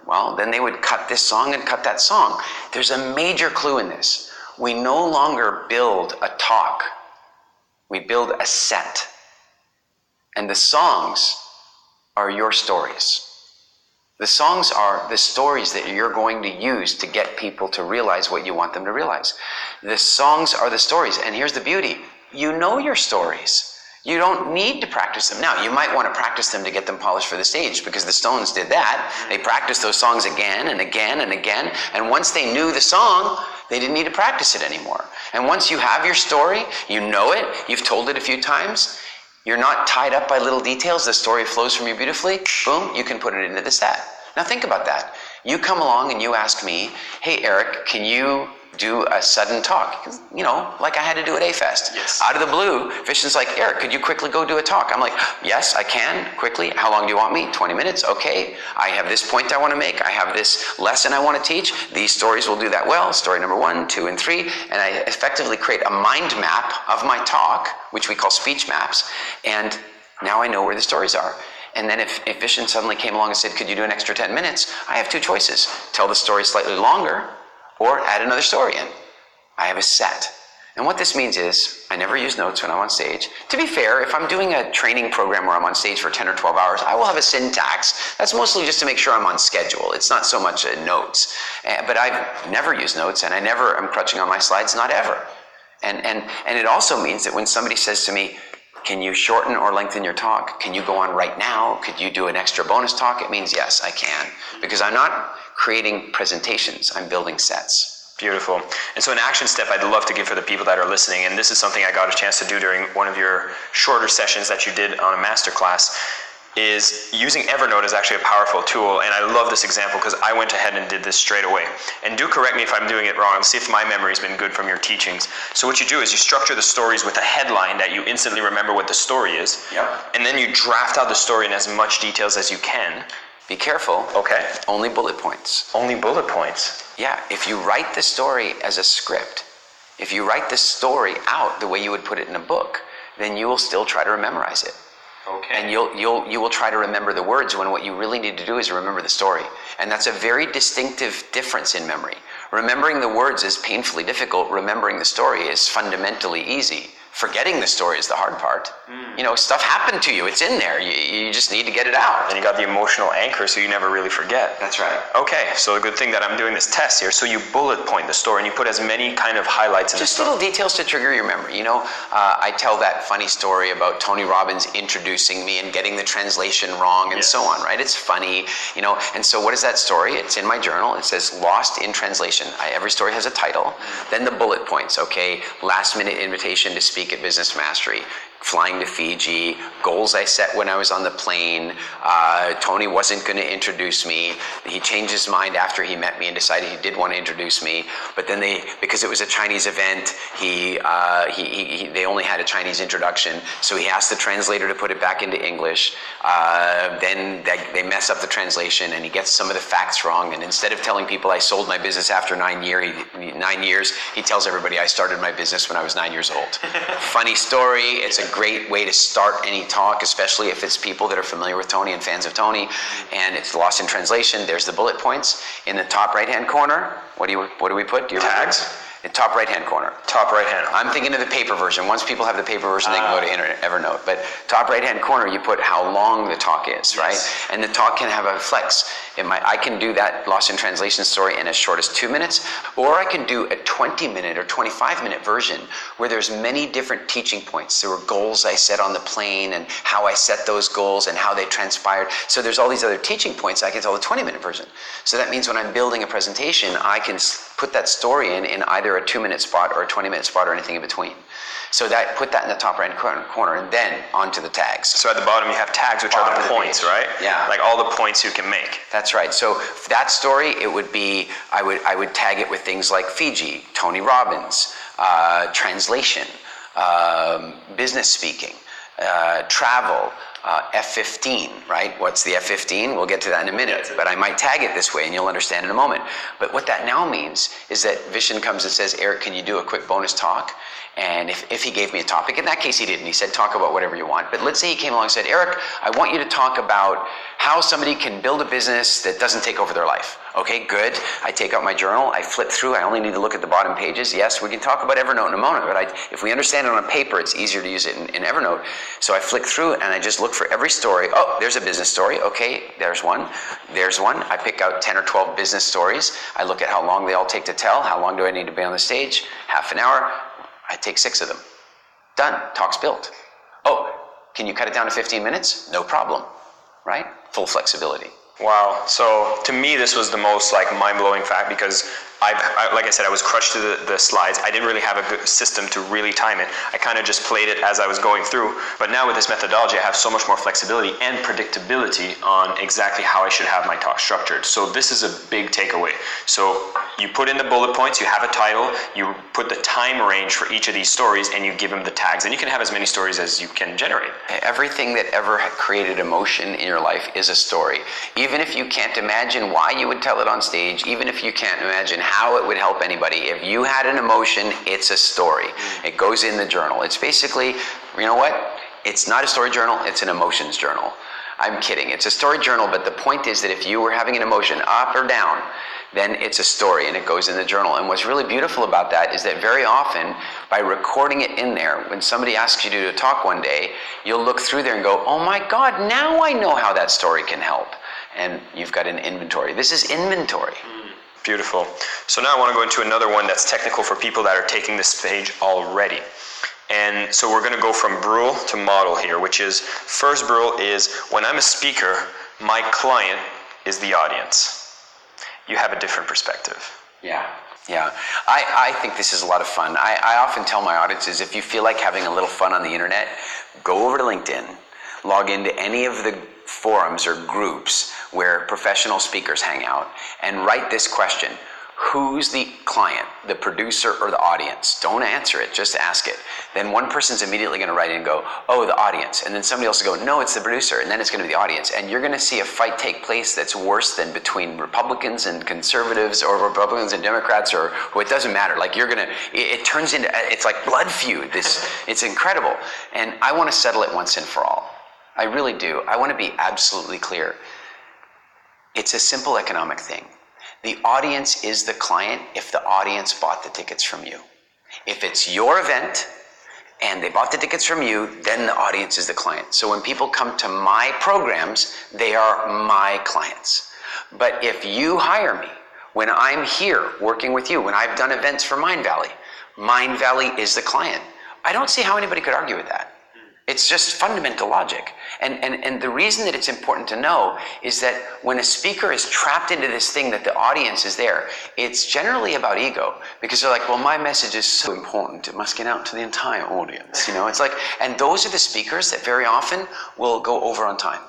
Well, then they would cut this song and cut that song. There's a major clue in this. We no longer build a talk. We build a set. And the songs are your stories. The songs are the stories that you're going to use to get people to realize what you want them to realize. The songs are the stories. And here's the beauty. You know your stories. You don't need to practice them. Now, you might want to practice them to get them polished for the stage because the Stones did that. They practiced those songs again and again and again. And once they knew the song, they didn't need to practice it anymore. And once you have your story, you know it, you've told it a few times, you're not tied up by little details, the story flows from you beautifully, boom, you can put it into the set. Now think about that. You come along and you ask me, hey Eric, can you do a sudden talk? You know, like I had to do at A-Fest. Yes. Out of the blue, Vishen's like, Eric, could you quickly go do a talk? I'm like, yes, I can, quickly. How long do you want me? 20 minutes, okay. I have this point I want to make. I have this lesson I want to teach. These stories will do that well. Story number 1, 2, and 3. And I effectively create a mind map of my talk, which we call speech maps. And now I know where the stories are. And then if Vishen suddenly came along and said, could you do an extra 10 minutes? I have 2 choices. Tell the story slightly longer, or add another story in. I have a set. And what this means is, I never use notes when I'm on stage. To be fair, if I'm doing a training program where I'm on stage for 10 or 12 hours, I will have a syntax. That's mostly just to make sure I'm on schedule. It's not so much notes. But I've never used notes, and I never am crutching on my slides, not ever. And it also means that when somebody says to me, can you shorten or lengthen your talk? Can you go on right now? Could you do an extra bonus talk? It means yes, I can. Because I'm not creating presentations, I'm building sets. Beautiful. And so an action step I'd love to give for the people that are listening, and this is something I got a chance to do during one of your shorter sessions that you did on a masterclass, is using Evernote is actually a powerful tool. And I love this example because I went ahead and did this straight away. And do correct me if I'm doing it wrong. Let's see if my memory's been good from your teachings. So what you do is you structure the stories with a headline that you instantly remember what the story is. Yep. And then you draft out the story in as much details as you can. Be careful. Okay. Only bullet points. Only bullet points. Yeah, if you write the story as a script, if you write the story out the way you would put it in a book, then you will still try to memorize it. Okay. And you will try to remember the words when what you really need to do is remember the story. And that's a very distinctive difference in memory. Remembering the words is painfully difficult. Remembering the story is fundamentally easy. Forgetting the story is the hard part. You know, stuff happened to you. It's in there. You just need to get it out. And you got the emotional anchor so you never really forget. That's right. Okay, so a good thing that I'm doing this test here. So you bullet point the story and you put as many kind of highlights in Just the story. little details to trigger your memory. You know, I tell that funny story about Tony Robbins introducing me and getting the translation wrong and so on, right? It's funny, you know. And so what is that story? It's in my journal. It says Lost in Translation. Every story has a title. Then the bullet points, okay? Last minute invitation to speak at Business Mastery. Flying to Fiji, goals I set when I was on the plane. Tony wasn't going to introduce me. He changed his mind after he met me and decided he did want to introduce me. But then because it was a Chinese event, they only had a Chinese introduction. So he asked the translator to put it back into English. Then they mess up the translation and he gets some of the facts wrong. And instead of telling people I sold my business after 9 years, he tells everybody I started my business when I was 9 years old. Funny story. It's a great way to start any talk, especially if it's people that are familiar with Tony and fans of Tony. And it's Lost in Translation. There's the bullet points. In the top right-hand corner, what do we put? Do you remember? Tags? The top right-hand corner. Top right-hand. I'm thinking of the paper version. Once people have the paper version, they can go to Evernote. But top right-hand corner, you put how long the talk is, right? And the talk can have a flex. I can do that Lost in Translation story in as short as 2 minutes, or I can do a 20-minute or 25-minute version where there's many different teaching points. There were goals I set on the plane and how I set those goals and how they transpired. So there's all these other teaching points. I can tell the 20-minute version. So that means when I'm building a presentation, I can put that story in either a 2-minute spot or a 20-minute spot or anything in between. So put that in the top right corner and then onto the tags. So at the bottom you have tags, which are the points, right? Yeah. Like all the points you can make. That's right. So that story, it would be, I would tag it with things like Fiji, Tony Robbins, translation, business speaking, travel, F15, right? What's the F15? We'll get to that in a minute, but I might tag it this way and you'll understand in a moment. But what that now means is that Vishen comes and says, Eric, can you do a quick bonus talk? And if he gave me a topic, in that case he didn't, he said talk about whatever you want. But let's say he came along and said, Eric, I want you to talk about how somebody can build a business that doesn't take over their life. Okay, good. I take out my journal, I flip through, I only need to look at the bottom pages. Yes, we can talk about Evernote in a moment, but if we understand it on paper, it's easier to use it in Evernote. So I flick through and I just look for every story. Oh, there's a business story. Okay, there's one. There's one. I pick out 10 or 12 business stories. I look at how long they all take to tell. How long do I need to be on the stage? Half an hour. I take 6 of them. Done. Talk's built. Oh, can you cut it down to 15 minutes? No problem. Right? Full flexibility. Wow. So to me, this was the most mind-blowing fact, because like I said, I was crushed to the slides. I didn't really have a good system to really time it. I kind of just played it as I was going through. But now with this methodology, I have so much more flexibility and predictability on exactly how I should have my talk structured. So this is a big takeaway. So you put in the bullet points, you have a title, you put the time range for each of these stories, and you give them the tags. And you can have as many stories as you can generate. Everything that ever created emotion in your life is a story. Even if you can't imagine why you would tell it on stage, even if you can't imagine how it would help anybody, if you had an emotion, it's a story. It goes in the journal. It's basically, you know what? It's not a story journal, it's an emotions journal. I'm kidding. It's a story journal, but the point is that if you were having an emotion up or down, then it's a story and it goes in the journal. And what's really beautiful about that is that very often, by recording it in there, when somebody asks you to do a talk one day, you'll look through there and go, oh my God, now I know how that story can help. And you've got an inventory. This is inventory. Beautiful. So now I want to go into another one that's technical for people that are taking this page already. And so we're going to go from Brule to model here, which is, first Brule is, when I'm a speaker, my client is the audience. You have a different perspective. Yeah. I think this is a lot of fun. I often tell my audiences, if you feel like having a little fun on the internet, go over to LinkedIn, log into any of the forums or groups where professional speakers hang out, and write this question: who's the client, the producer or the audience? Don't answer it, just ask it. Then one person's immediately going to write in and go, oh, the audience. And then somebody else will go, no, it's the producer. And then it's going to be the audience. And you're going to see a fight take place that's worse than between Republicans and conservatives, or Republicans and Democrats, or it doesn't matter. Like, you're going to, it turns into, it's like blood feud. It's incredible. And I want to settle it once and for all. I really do. I want to be absolutely clear. It's a simple economic thing. The audience is the client if the audience bought the tickets from you. If it's your event and they bought the tickets from you, then the audience is the client. So when people come to my programs, they are my clients. But if you hire me, when I'm here working with you, when I've done events for Mindvalley is the client. I don't see how anybody could argue with that. It's just fundamental logic. And the reason that it's important to know is that when a speaker is trapped into this thing that the audience is there, it's generally about ego. Because they're like, well, my message is so important, it must get out to the entire audience. You know, it's like, and those are the speakers that very often will go over on time.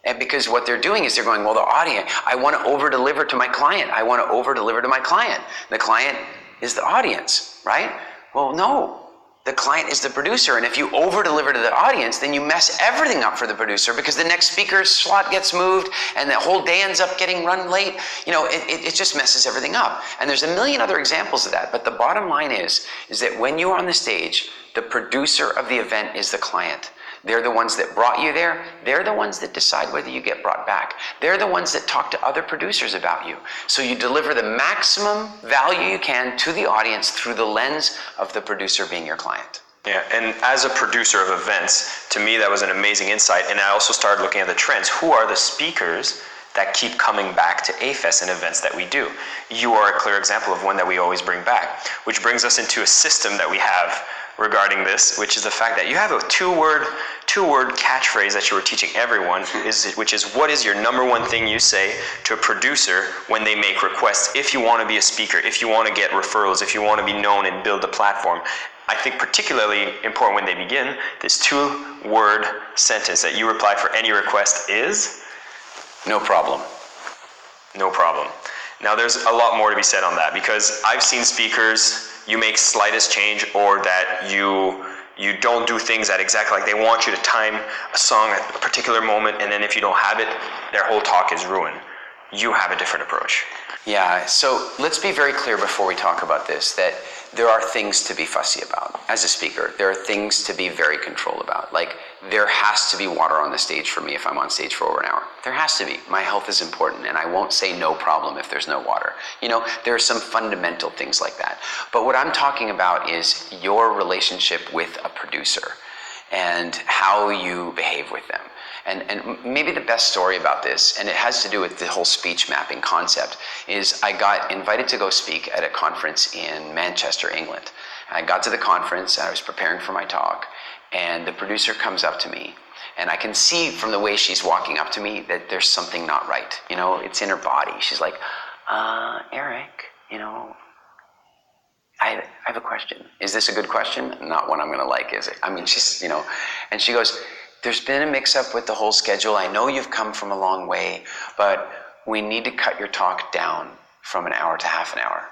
And because what they're doing is they're going, well, the audience, I want to over-deliver to my client. I want to over-deliver to my client. The client is the audience, right? Well, no. The client is the producer, and if you over-deliver to the audience, then you mess everything up for the producer, because the next speaker's slot gets moved and the whole day ends up getting run late. You know, it just messes everything up. And there's a million other examples of that, but the bottom line is that when you're on the stage, the producer of the event is the client. They're the ones that brought you there. They're the ones that decide whether you get brought back. They're the ones that talk to other producers about you. So you deliver the maximum value you can to the audience through the lens of the producer being your client. Yeah, and as a producer of events, to me that was an amazing insight. And I also started looking at the trends. Who are the speakers that keep coming back to AFES and events that we do? You are a clear example of one that we always bring back, which brings us into a system that we have regarding this, which is the fact that you have a two-word catchphrase that you were teaching everyone, which is, what is your number one thing you say to a producer when they make requests, if you want to be a speaker, if you want to get referrals, if you want to be known and build a platform? I think particularly important when they begin, this two-word sentence that you reply for any request is? No problem. No problem. Now there's a lot more to be said on that, because I've seen speakers you make slightest change, or that you don't do things that exactly like they want you to time a song at a particular moment, and then if you don't have it, their whole talk is ruined. You have a different approach. Yeah, so let's be very clear before we talk about this, that there are things to be fussy about. As a speaker, there are things to be very controlled about. Like, there has to be water on the stage for me if I'm on stage for over an hour. There has to be. My health is important, and I won't say no problem if there's no water. You know, there are some fundamental things like that. But what I'm talking about is your relationship with a producer and how you behave with them. And maybe the best story about this, and it has to do with the whole speech mapping concept, is I got invited to go speak at a conference in Manchester, England. I got to the conference, and I was preparing for my talk, and the producer comes up to me, and I can see from the way she's walking up to me that there's something not right. You know, it's in her body. She's like, Eric, you know, I have a question. Is this a good question? Not one I'm going to like, is it? I mean, she's, you know, and she goes, there's been a mix-up with the whole schedule. I know you've come from a long way, but we need to cut your talk down from an hour to half an hour.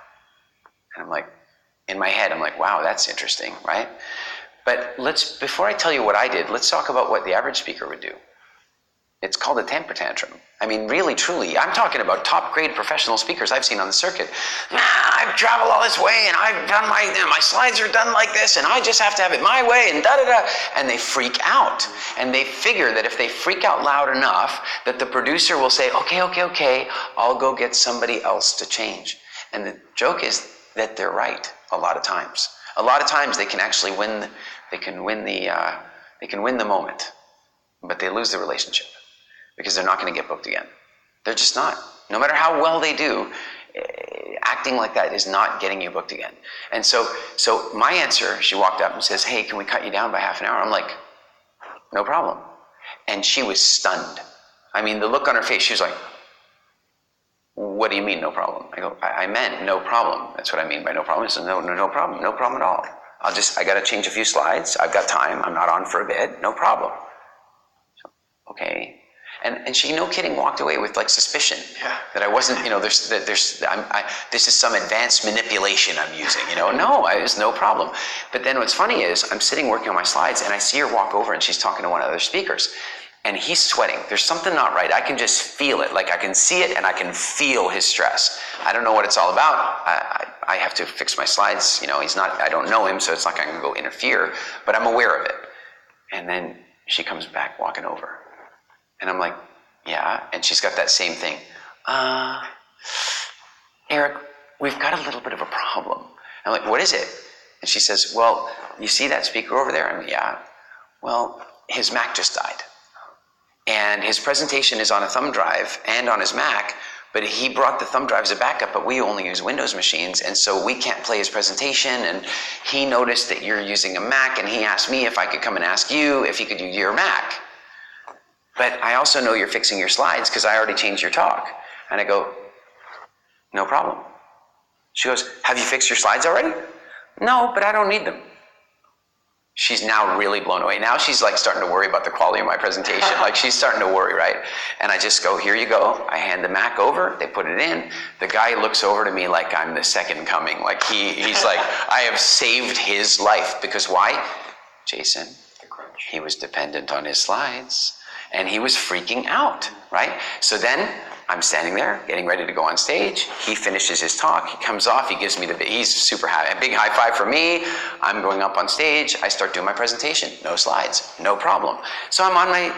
And I'm like, in my head, I'm like, wow, that's interesting, right? But before I tell you what I did, let's talk about what the average speaker would do. It's called a temper tantrum. I mean, really, truly, I'm talking about top-grade professional speakers I've seen on the circuit. I've traveled all this way, and I've done my slides are done like this, and I just have to have it my way, and da-da-da. And they freak out. And they figure that if they freak out loud enough, that the producer will say, okay, I'll go get somebody else to change. And the joke is that they're right a lot of times. A lot of times they can actually win the moment, but they lose the relationship, because they're not going to get booked again. They're just not. No matter how well they do, acting like that is not getting you booked again. And so my answer, she walked up and says, hey, can we cut you down by half an hour? I'm like, no problem. And she was stunned. I mean, the look on her face, she was like, what do you mean, no problem? I go, I meant no problem. That's what I mean by no problem. She said, no problem. No problem at all. I got to change a few slides. I've got time. I'm not on for a bit. No problem. So, okay. And she, no kidding, walked away with like suspicion that I wasn't, you know, this is some advanced manipulation I'm using, you know. No, it was no problem. But then what's funny is I'm sitting working on my slides, and I see her walk over, and she's talking to one of the other speakers, and he's sweating. There's something not right. I can just feel it. Like, I can see it, and I can feel his stress. I don't know what it's all about. I have to fix my slides. You know, I don't know him, so it's not like I can go interfere, but I'm aware of it. And then she comes back walking over. And I'm like, yeah. And she's got that same thing. Eric, we've got a little bit of a problem. I'm like, what is it? And she says, well, you see that speaker over there? I'm like, yeah. Well, his Mac just died. And his presentation is on a thumb drive and on his Mac, but he brought the thumb drive as a backup, but we only use Windows machines, and so we can't play his presentation. And he noticed that you're using a Mac, and he asked me if I could come and ask you if he could use your Mac. But I also know you're fixing your slides because I already changed your talk. And I go, no problem. She goes, have you fixed your slides already? No, but I don't need them. She's now really blown away. Now she's like starting to worry about the quality of my presentation. Like, she's starting to worry, right? And I just go, here you go. I hand the Mac over. They put it in. The guy looks over to me like I'm the second coming. Like, he's like, I have saved his life. Because why? Jason, he was dependent on his slides. And he was freaking out, right? So then I'm standing there getting ready to go on stage. He finishes his talk. He comes off. He gives me he's super happy. A big high five for me. I'm going up on stage. I start doing my presentation. No slides. No problem. So I'm on my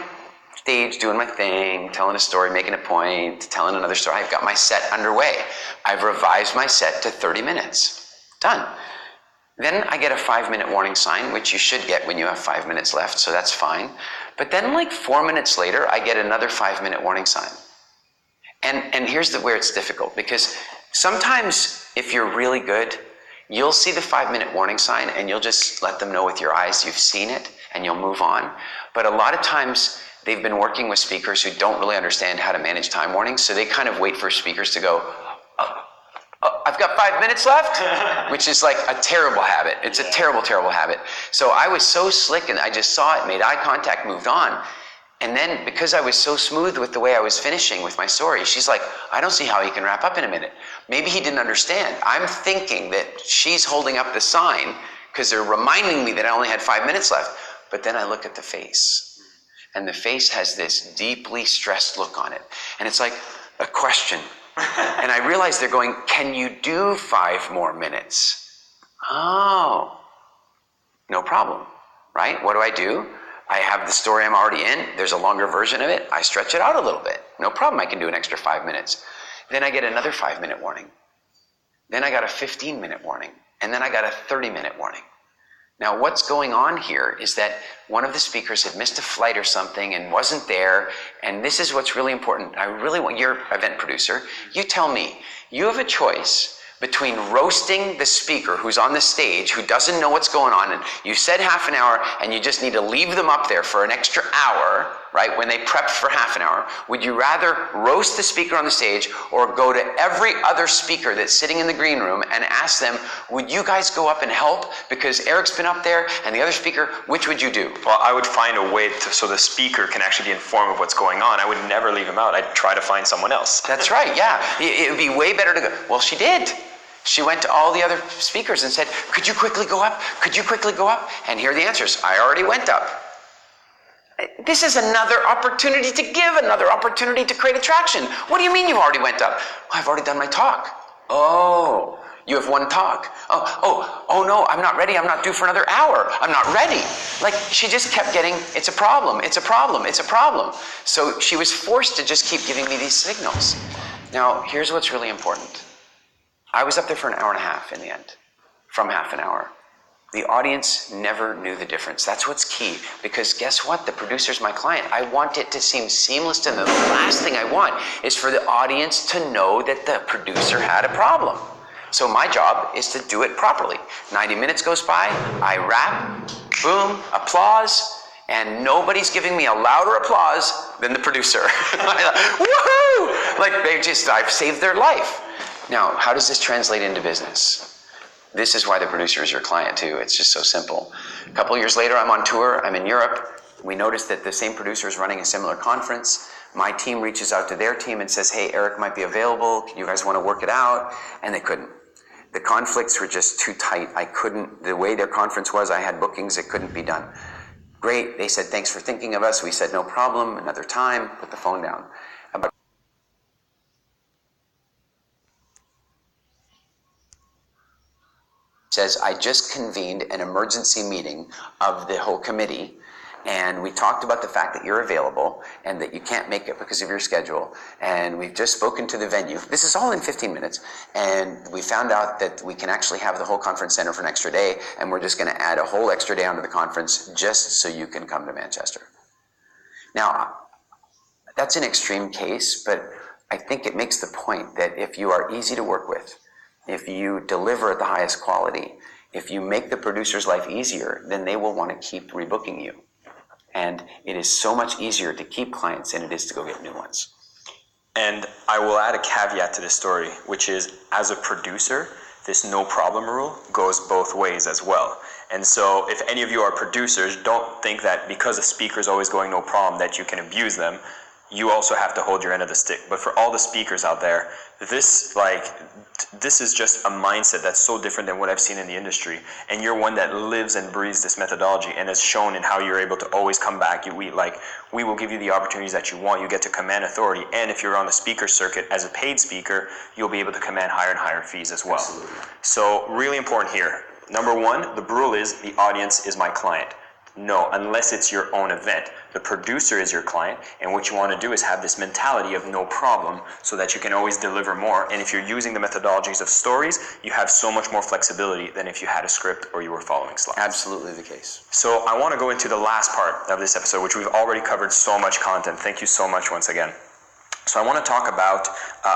stage doing my thing, telling a story, making a point, telling another story. I've got my set underway. I've revised my set to 30 minutes. Done. Then I get a 5-minute warning sign, which you should get when you have 5 minutes left, so that's fine. But then like 4 minutes later, I get another 5-minute warning sign. And here's where it's difficult, because sometimes if you're really good, you'll see the 5-minute warning sign and you'll just let them know with your eyes you've seen it and you'll move on. But a lot of times they've been working with speakers who don't really understand how to manage time warnings, so they kind of wait for speakers to go, I've got 5 minutes left, which is like a terrible habit. It's a terrible, terrible habit. So I was so slick, and I just saw it, made eye contact, moved on. And then because I was so smooth with the way I was finishing with my story, she's like, I don't see how he can wrap up in a minute. Maybe he didn't understand. I'm thinking that she's holding up the sign because they're reminding me that I only had 5 minutes left. But then I look at the face, and the face has this deeply stressed look on it. And it's like a question. And I realize they're going, can you do 5 more minutes? Oh, no problem, right? What do? I have the story I'm already in. There's a longer version of it. I stretch it out a little bit. No problem, I can do an extra 5 minutes. Then I get another 5-minute warning. Then I got a 15-minute warning. And then I got a 30-minute warning. Now, what's going on here is that one of the speakers had missed a flight or something and wasn't there. And this is what's really important. I really want your event producer. You tell me, you have a choice between roasting the speaker who's on the stage who doesn't know what's going on, and you said half an hour and you just need to leave them up there for an extra hour, right, when they prepped for half an hour. Would you rather roast the speaker on the stage or go to every other speaker that's sitting in the green room and ask them, would you guys go up and help because Eric's been up there and the other speaker, which would you do? Well, I would find a way so the speaker can actually be informed of what's going on. I would never leave him out. I'd try to find someone else. That's right, yeah. It would be way better to go. Well, she did. She went to all the other speakers and said, could you quickly go up? Could you quickly go up? And here are the answers. I already went up. This is another opportunity to give, another opportunity to create attraction. What do you mean you already went up? Well, I've already done my talk. Oh, you have one talk. Oh no, I'm not ready. I'm not due for another hour. I'm not ready. Like, she just kept getting, it's a problem, it's a problem, it's a problem. So she was forced to just keep giving me these signals. Now, here's what's really important. I was up there for an hour and a half in the end, from half an hour. The audience never knew the difference. That's what's key, because guess what? The producer's my client. I want it to seem seamless to them. The last thing I want is for the audience to know that the producer had a problem. So my job is to do it properly. 90 minutes goes by, I wrap, boom, applause, and nobody's giving me a louder applause than the producer. Woohoo! Like, I've saved their life. Now, how does this translate into business? This is why the producer is your client too. It's just so simple. A couple years later, I'm on tour. I'm in Europe. We noticed that the same producer is running a similar conference. My team reaches out to their team and says, hey, Eric might be available. You guys want to work it out? And they couldn't. The conflicts were just too tight. The way their conference was, I had bookings. It couldn't be done. Great. They said, thanks for thinking of us. We said, no problem. Another time. Put the phone down. Says, I just convened an emergency meeting of the whole committee, and we talked about the fact that you're available and that you can't make it because of your schedule, and we've just spoken to the venue. This is all in 15 minutes, and we found out that we can actually have the whole conference center for an extra day, and we're just going to add a whole extra day onto the conference just so you can come to Manchester. Now, that's an extreme case, but I think it makes the point that if you are easy to work with, if you deliver at the highest quality, if you make the producer's life easier, then they will want to keep rebooking you. And it is so much easier to keep clients than it is to go get new ones. And I will add a caveat to this story, which is, as a producer, this no problem rule goes both ways as well. And so if any of you are producers, don't think that because a speaker is always going no problem that you can abuse them. You also have to hold your end of the stick. But for all the speakers out there, this is just a mindset that's so different than what I've seen in the industry. And you're one that lives and breathes this methodology and is shown in how you're able to always come back. We will give you the opportunities that you want. You get to command authority. And if you're on the speaker circuit as a paid speaker, you'll be able to command higher and higher fees as well. Absolutely. So really important here. Number one, the rule is the audience is my client. No, unless it's your own event. The producer is your client, and what you want to do is have this mentality of no problem so that you can always deliver more. And if you're using the methodologies of stories, you have so much more flexibility than if you had a script or you were following slides. Absolutely the case. So I want to go into the last part of this episode, which we've already covered so much content. Thank you so much once again. So I want to talk about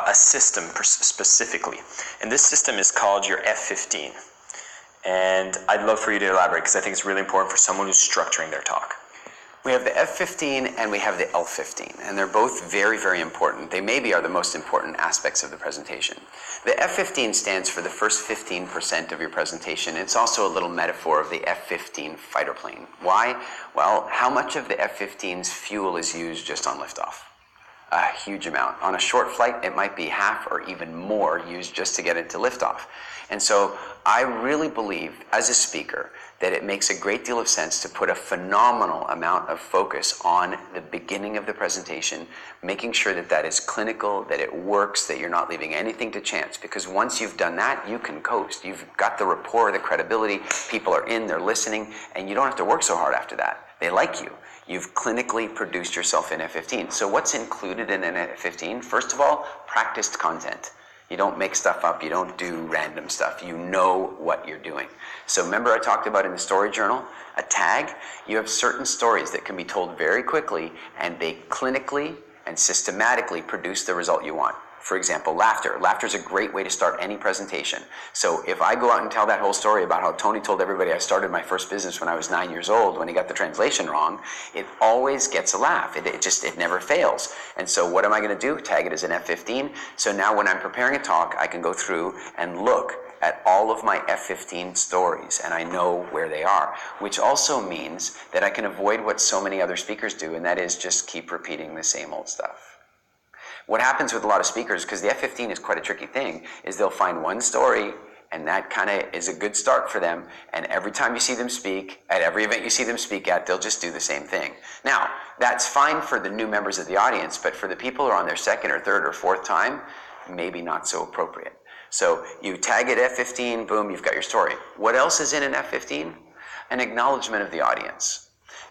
a system specifically. And this system is called your F15. And I'd love for you to elaborate because I think it's really important for someone who's structuring their talk. We have the F15 and we have the L15, and they're both very, very important. They maybe are the most important aspects of the presentation. The F15 stands for the first 15% of your presentation. It's also a little metaphor of the F-15 fighter plane. Why? Well, how much of the F-15's fuel is used just on liftoff? A huge amount. On a short flight, it might be half or even more used just to get into liftoff. And so I really believe, as a speaker, that it makes a great deal of sense to put a phenomenal amount of focus on the beginning of the presentation, making sure that that is clinical, that it works, that you're not leaving anything to chance. Because once you've done that, you can coast. You've got the rapport, the credibility, people are in, they're listening, and you don't have to work so hard after that. They like you. You've clinically produced yourself in F15. So what's included in an F15? First of all, practiced content. You don't make stuff up. You don't do random stuff. You know what you're doing. So remember I talked about in the story journal, a tag? You have certain stories that can be told very quickly, and they clinically and systematically produce the result you want. For example, laughter. Laughter is a great way to start any presentation. So if I go out and tell that whole story about how Tony told everybody I started my first business when I was 9 years old when he got the translation wrong, it always gets a laugh. It never fails. And so what am I going to do? Tag it as an F15. So now when I'm preparing a talk, I can go through and look at all of my F15 stories, and I know where they are, which also means that I can avoid what so many other speakers do, and that is just keep repeating the same old stuff. What happens with a lot of speakers, because the F15 is quite a tricky thing, is they'll find one story, and that kind of is a good start for them, and every time you see them speak, at every event you see them speak at, they'll just do the same thing. Now, that's fine for the new members of the audience, but for the people who are on their second or third or fourth time, maybe not so appropriate. So you tag it F15, boom, you've got your story. What else is in an F15? An acknowledgement of the audience.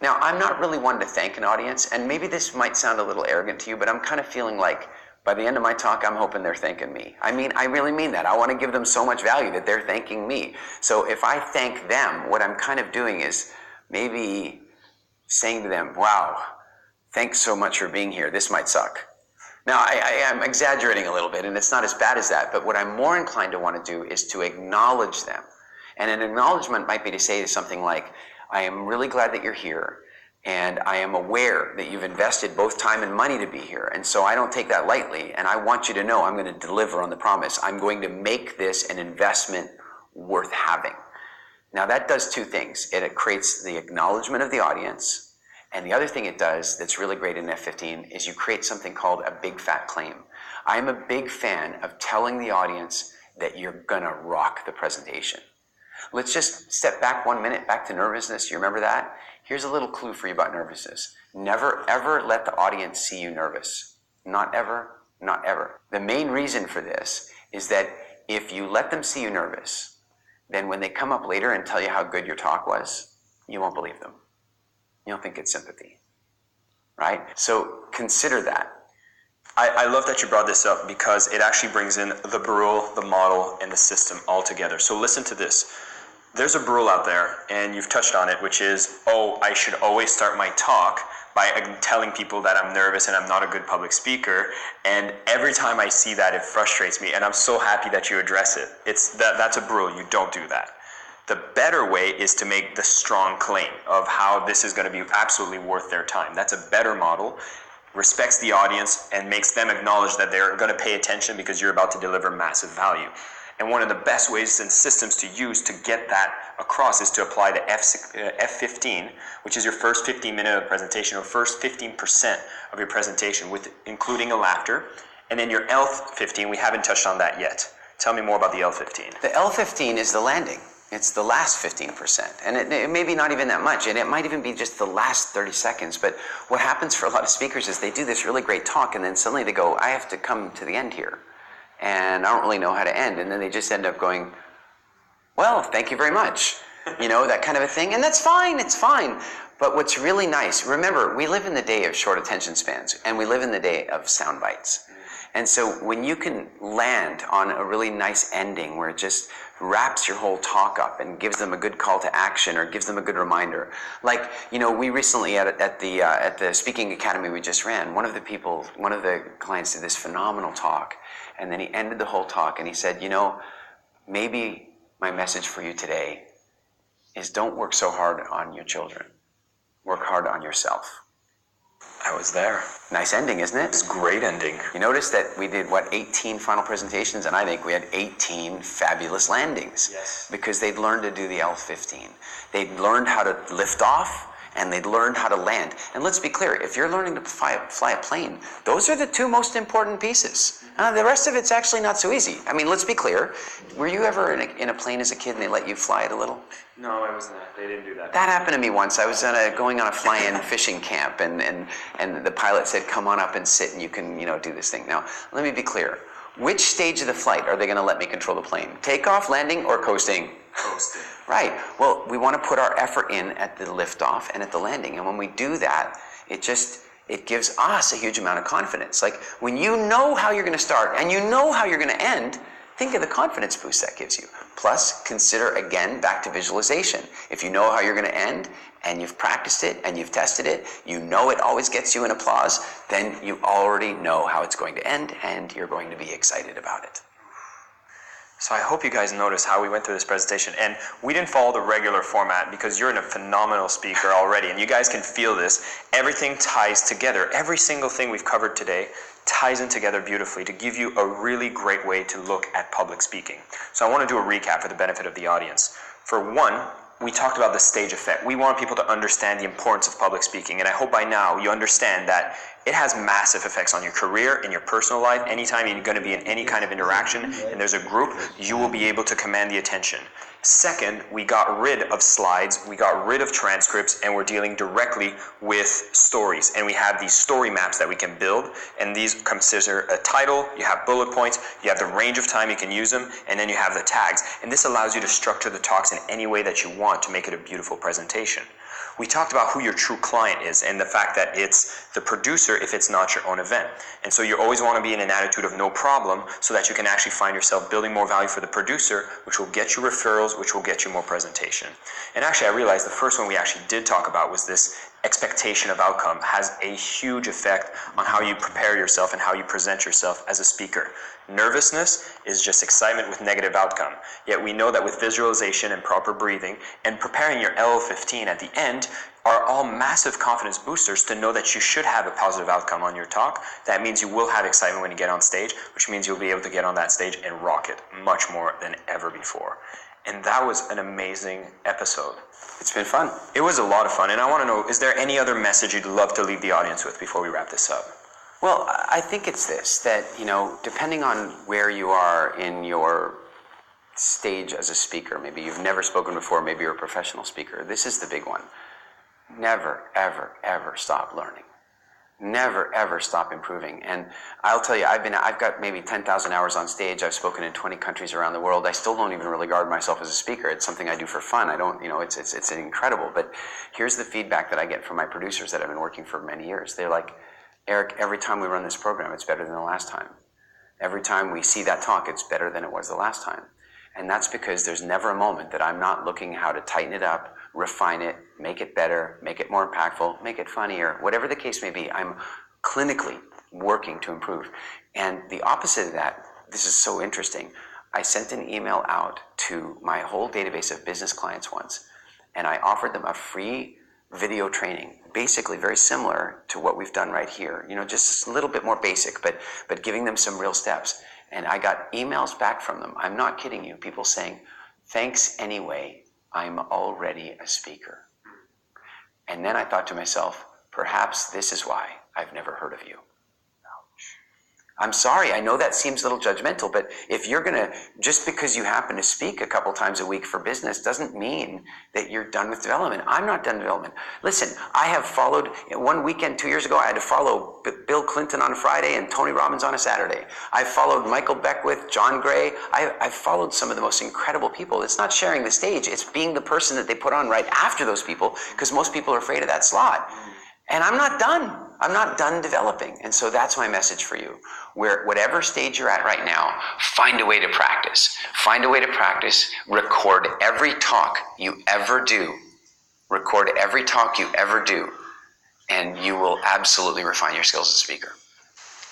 Now, I'm not really one to thank an audience, and maybe this might sound a little arrogant to you, but I'm kind of feeling like by the end of my talk, I'm hoping they're thanking me. I mean, I really mean that. I want to give them so much value that they're thanking me. So if I thank them, what I'm kind of doing is maybe saying to them, wow, thanks so much for being here. This might suck. Now, I'm exaggerating a little bit, and it's not as bad as that, but what I'm more inclined to want to do is to acknowledge them. And an acknowledgement might be to say something like, I am really glad that you're here, and I am aware that you've invested both time and money to be here, and so I don't take that lightly, and I want you to know I'm going to deliver on the promise. I'm going to make this an investment worth having. Now, that does two things. It creates the acknowledgement of the audience, and the other thing it does that's really great in F15 is you create something called a big fat claim. I'm a big fan of telling the audience that you're going to rock the presentation. Let's just step back 1 minute, back to nervousness. You remember that? Here's a little clue for you about nervousness. Never, ever let the audience see you nervous. Not ever, not ever. The main reason for this is that if you let them see you nervous, then when they come up later and tell you how good your talk was, you won't believe them. You'll think it's sympathy, right? So consider that. I love that you brought this up because it actually brings in the Brule, the model, and the system all together. So listen to this. There's a Brule out there, and you've touched on it, which is, oh, I should always start my talk by telling people that I'm nervous and I'm not a good public speaker. And every time I see that, it frustrates me, and I'm so happy that you address it. That's a Brule. You don't do that. The better way is to make the strong claim of how this is going to be absolutely worth their time. That's a better model. Respects the audience and makes them acknowledge that they're going to pay attention because you're about to deliver massive value. And one of the best ways and systems to use to get that across is to apply the F15, which is your first 15-minute of the presentation, or first 15% of your presentation, with including a laughter. And then your L15, we haven't touched on that yet. Tell me more about the L15. The L15 is the landing. It's the last 15%. And it may be not even that much, and it might even be just the last 30 seconds. But what happens for a lot of speakers is they do this really great talk, and then suddenly they go, I have to come to the end here. And I don't really know how to end. And then they just end up going, well, thank you very much. You know, that kind of a thing. And that's fine, it's fine. But what's really nice, remember, we live in the day of short attention spans, and we live in the day of sound bites. And so when you can land on a really nice ending where it just wraps your whole talk up and gives them a good call to action or gives them a good reminder. Like, you know, we recently at the Speaking Academy we just ran, one of the clients did this phenomenal talk, and then he ended the whole talk and he said, you know, maybe my message for you today is don't work so hard on your children. Work hard on yourself. I was there. Nice ending, isn't it? It's a great ending. You notice that we did, 18 final presentations, and I think we had 18 fabulous landings. Yes. Because they'd learned to do the L-15. They'd learned how to lift off, and they'd learned how to land. And let's be clear, if you're learning to fly a plane, those are the two most important pieces. The rest of it's actually not so easy. I mean, let's be clear. Were you ever in a plane as a kid and they let you fly it a little? No, I wasn't. They didn't do that. That happened to me once. I was going on a fly-in fishing camp, and the pilot said, "Come on up and sit, and you can, do this thing." Now, let me be clear. Which stage of the flight are they going to let me control the plane? Takeoff, landing, or coasting? Coasting. Right. Well, we want to put our effort in at the liftoff and at the landing, and when we do that, it gives us a huge amount of confidence. Like when you know how you're going to start and you know how you're going to end, think of the confidence boost that gives you. Plus, consider again back to visualization. If you know how you're going to end and you've practiced it and you've tested it, you know it always gets you an applause, then you already know how it's going to end and you're going to be excited about it. So I hope you guys noticed how we went through this presentation, and we didn't follow the regular format because you're a phenomenal speaker already, and you guys can feel this. Everything ties together. Every single thing we've covered today ties in together beautifully to give you a really great way to look at public speaking. So I want to do a recap for the benefit of the audience. For one, we talked about the stage effect. We want people to understand the importance of public speaking, and I hope by now you understand that it has massive effects on your career, in your personal life. Anytime you're going to be in any kind of interaction and there's a group, you will be able to command the attention. Second, we got rid of slides, we got rid of transcripts, and we're dealing directly with stories. And we have these story maps that we can build, and these consider a title, you have bullet points, you have the range of time you can use them, and then you have the tags. And this allows you to structure the talks in any way that you want to make it a beautiful presentation. We talked about who your true client is and the fact that it's the producer if it's not your own event. And so you always want to be in an attitude of no problem so that you can actually find yourself building more value for the producer, which will get you referrals, which will get you more presentation. And actually, I realized the first one we actually did talk about was this expectation of outcome has a huge effect on how you prepare yourself and how you present yourself as a speaker. Nervousness is just excitement with negative outcome. Yet we know that with visualization and proper breathing and preparing your L15 at the end are all massive confidence boosters to know that you should have a positive outcome on your talk. That means you will have excitement when you get on stage, which means you'll be able to get on that stage and rock it much more than ever before. And that was an amazing episode. It's been fun. It was a lot of fun. And I want to know, is there any other message you'd love to leave the audience with before we wrap this up? Well, I think it's this, that, depending on where you are in your stage as a speaker, maybe you've never spoken before, maybe you're a professional speaker, this is the big one. Never, ever, ever stop learning. Never, ever stop improving. And I'll tell you, I've got maybe 10,000 hours on stage. I've spoken in 20 countries around the world. I still don't even really regard myself as a speaker. It's something I do for fun. I don't, it's incredible. But here's the feedback that I get from my producers that have been working for many years. They're like, Eric, every time we run this program, it's better than the last time. Every time we see that talk, it's better than it was the last time. And that's because there's never a moment that I'm not looking how to tighten it up, refine it, make it better, make it more impactful, make it funnier, whatever the case may be. I'm clinically working to improve. And the opposite of that, this is so interesting. I sent an email out to my whole database of business clients once, and I offered them a free video training, basically very similar to what we've done right here. Just a little bit more basic, but giving them some real steps. And I got emails back from them. I'm not kidding you. People saying, "Thanks anyway. I'm already a speaker." And then I thought to myself, perhaps this is why I've never heard of you. I'm sorry, I know that seems a little judgmental, but if you're gonna, just because you happen to speak a couple times a week for business doesn't mean that you're done with development. I'm not done development. Listen, I have followed, one weekend 2 years ago, I had to follow Bill Clinton on a Friday and Tony Robbins on a Saturday. I followed Michael Beckwith, John Gray. I've followed some of the most incredible people. It's not sharing the stage, it's being the person that they put on right after those people, because most people are afraid of that slot. And I'm not done. I'm not done developing. And so that's my message for you. Whatever stage you're at right now, find a way to practice. Find a way to practice. Record every talk you ever do. Record every talk you ever do. And you will absolutely refine your skills as a speaker.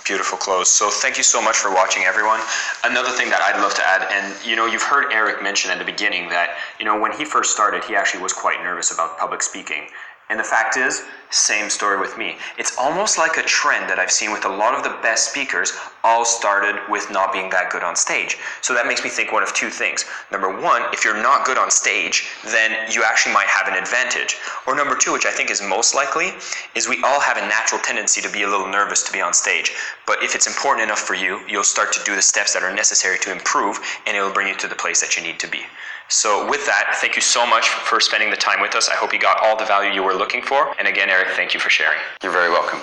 Beautiful close. So thank you so much for watching, everyone. Another thing that I'd love to add, and you've heard Eric mention at the beginning that when he first started, he actually was quite nervous about public speaking. And the fact is, same story with me. It's almost like a trend that I've seen with a lot of the best speakers all started with not being that good on stage. So that makes me think one of two things. Number one, if you're not good on stage, then you actually might have an advantage. Or number two, which I think is most likely, is we all have a natural tendency to be a little nervous to be on stage. But if it's important enough for you, you'll start to do the steps that are necessary to improve, and it'll bring you to the place that you need to be. So with that, thank you so much for spending the time with us. I hope you got all the value you were looking for. And again, Eric, thank you for sharing. You're very welcome.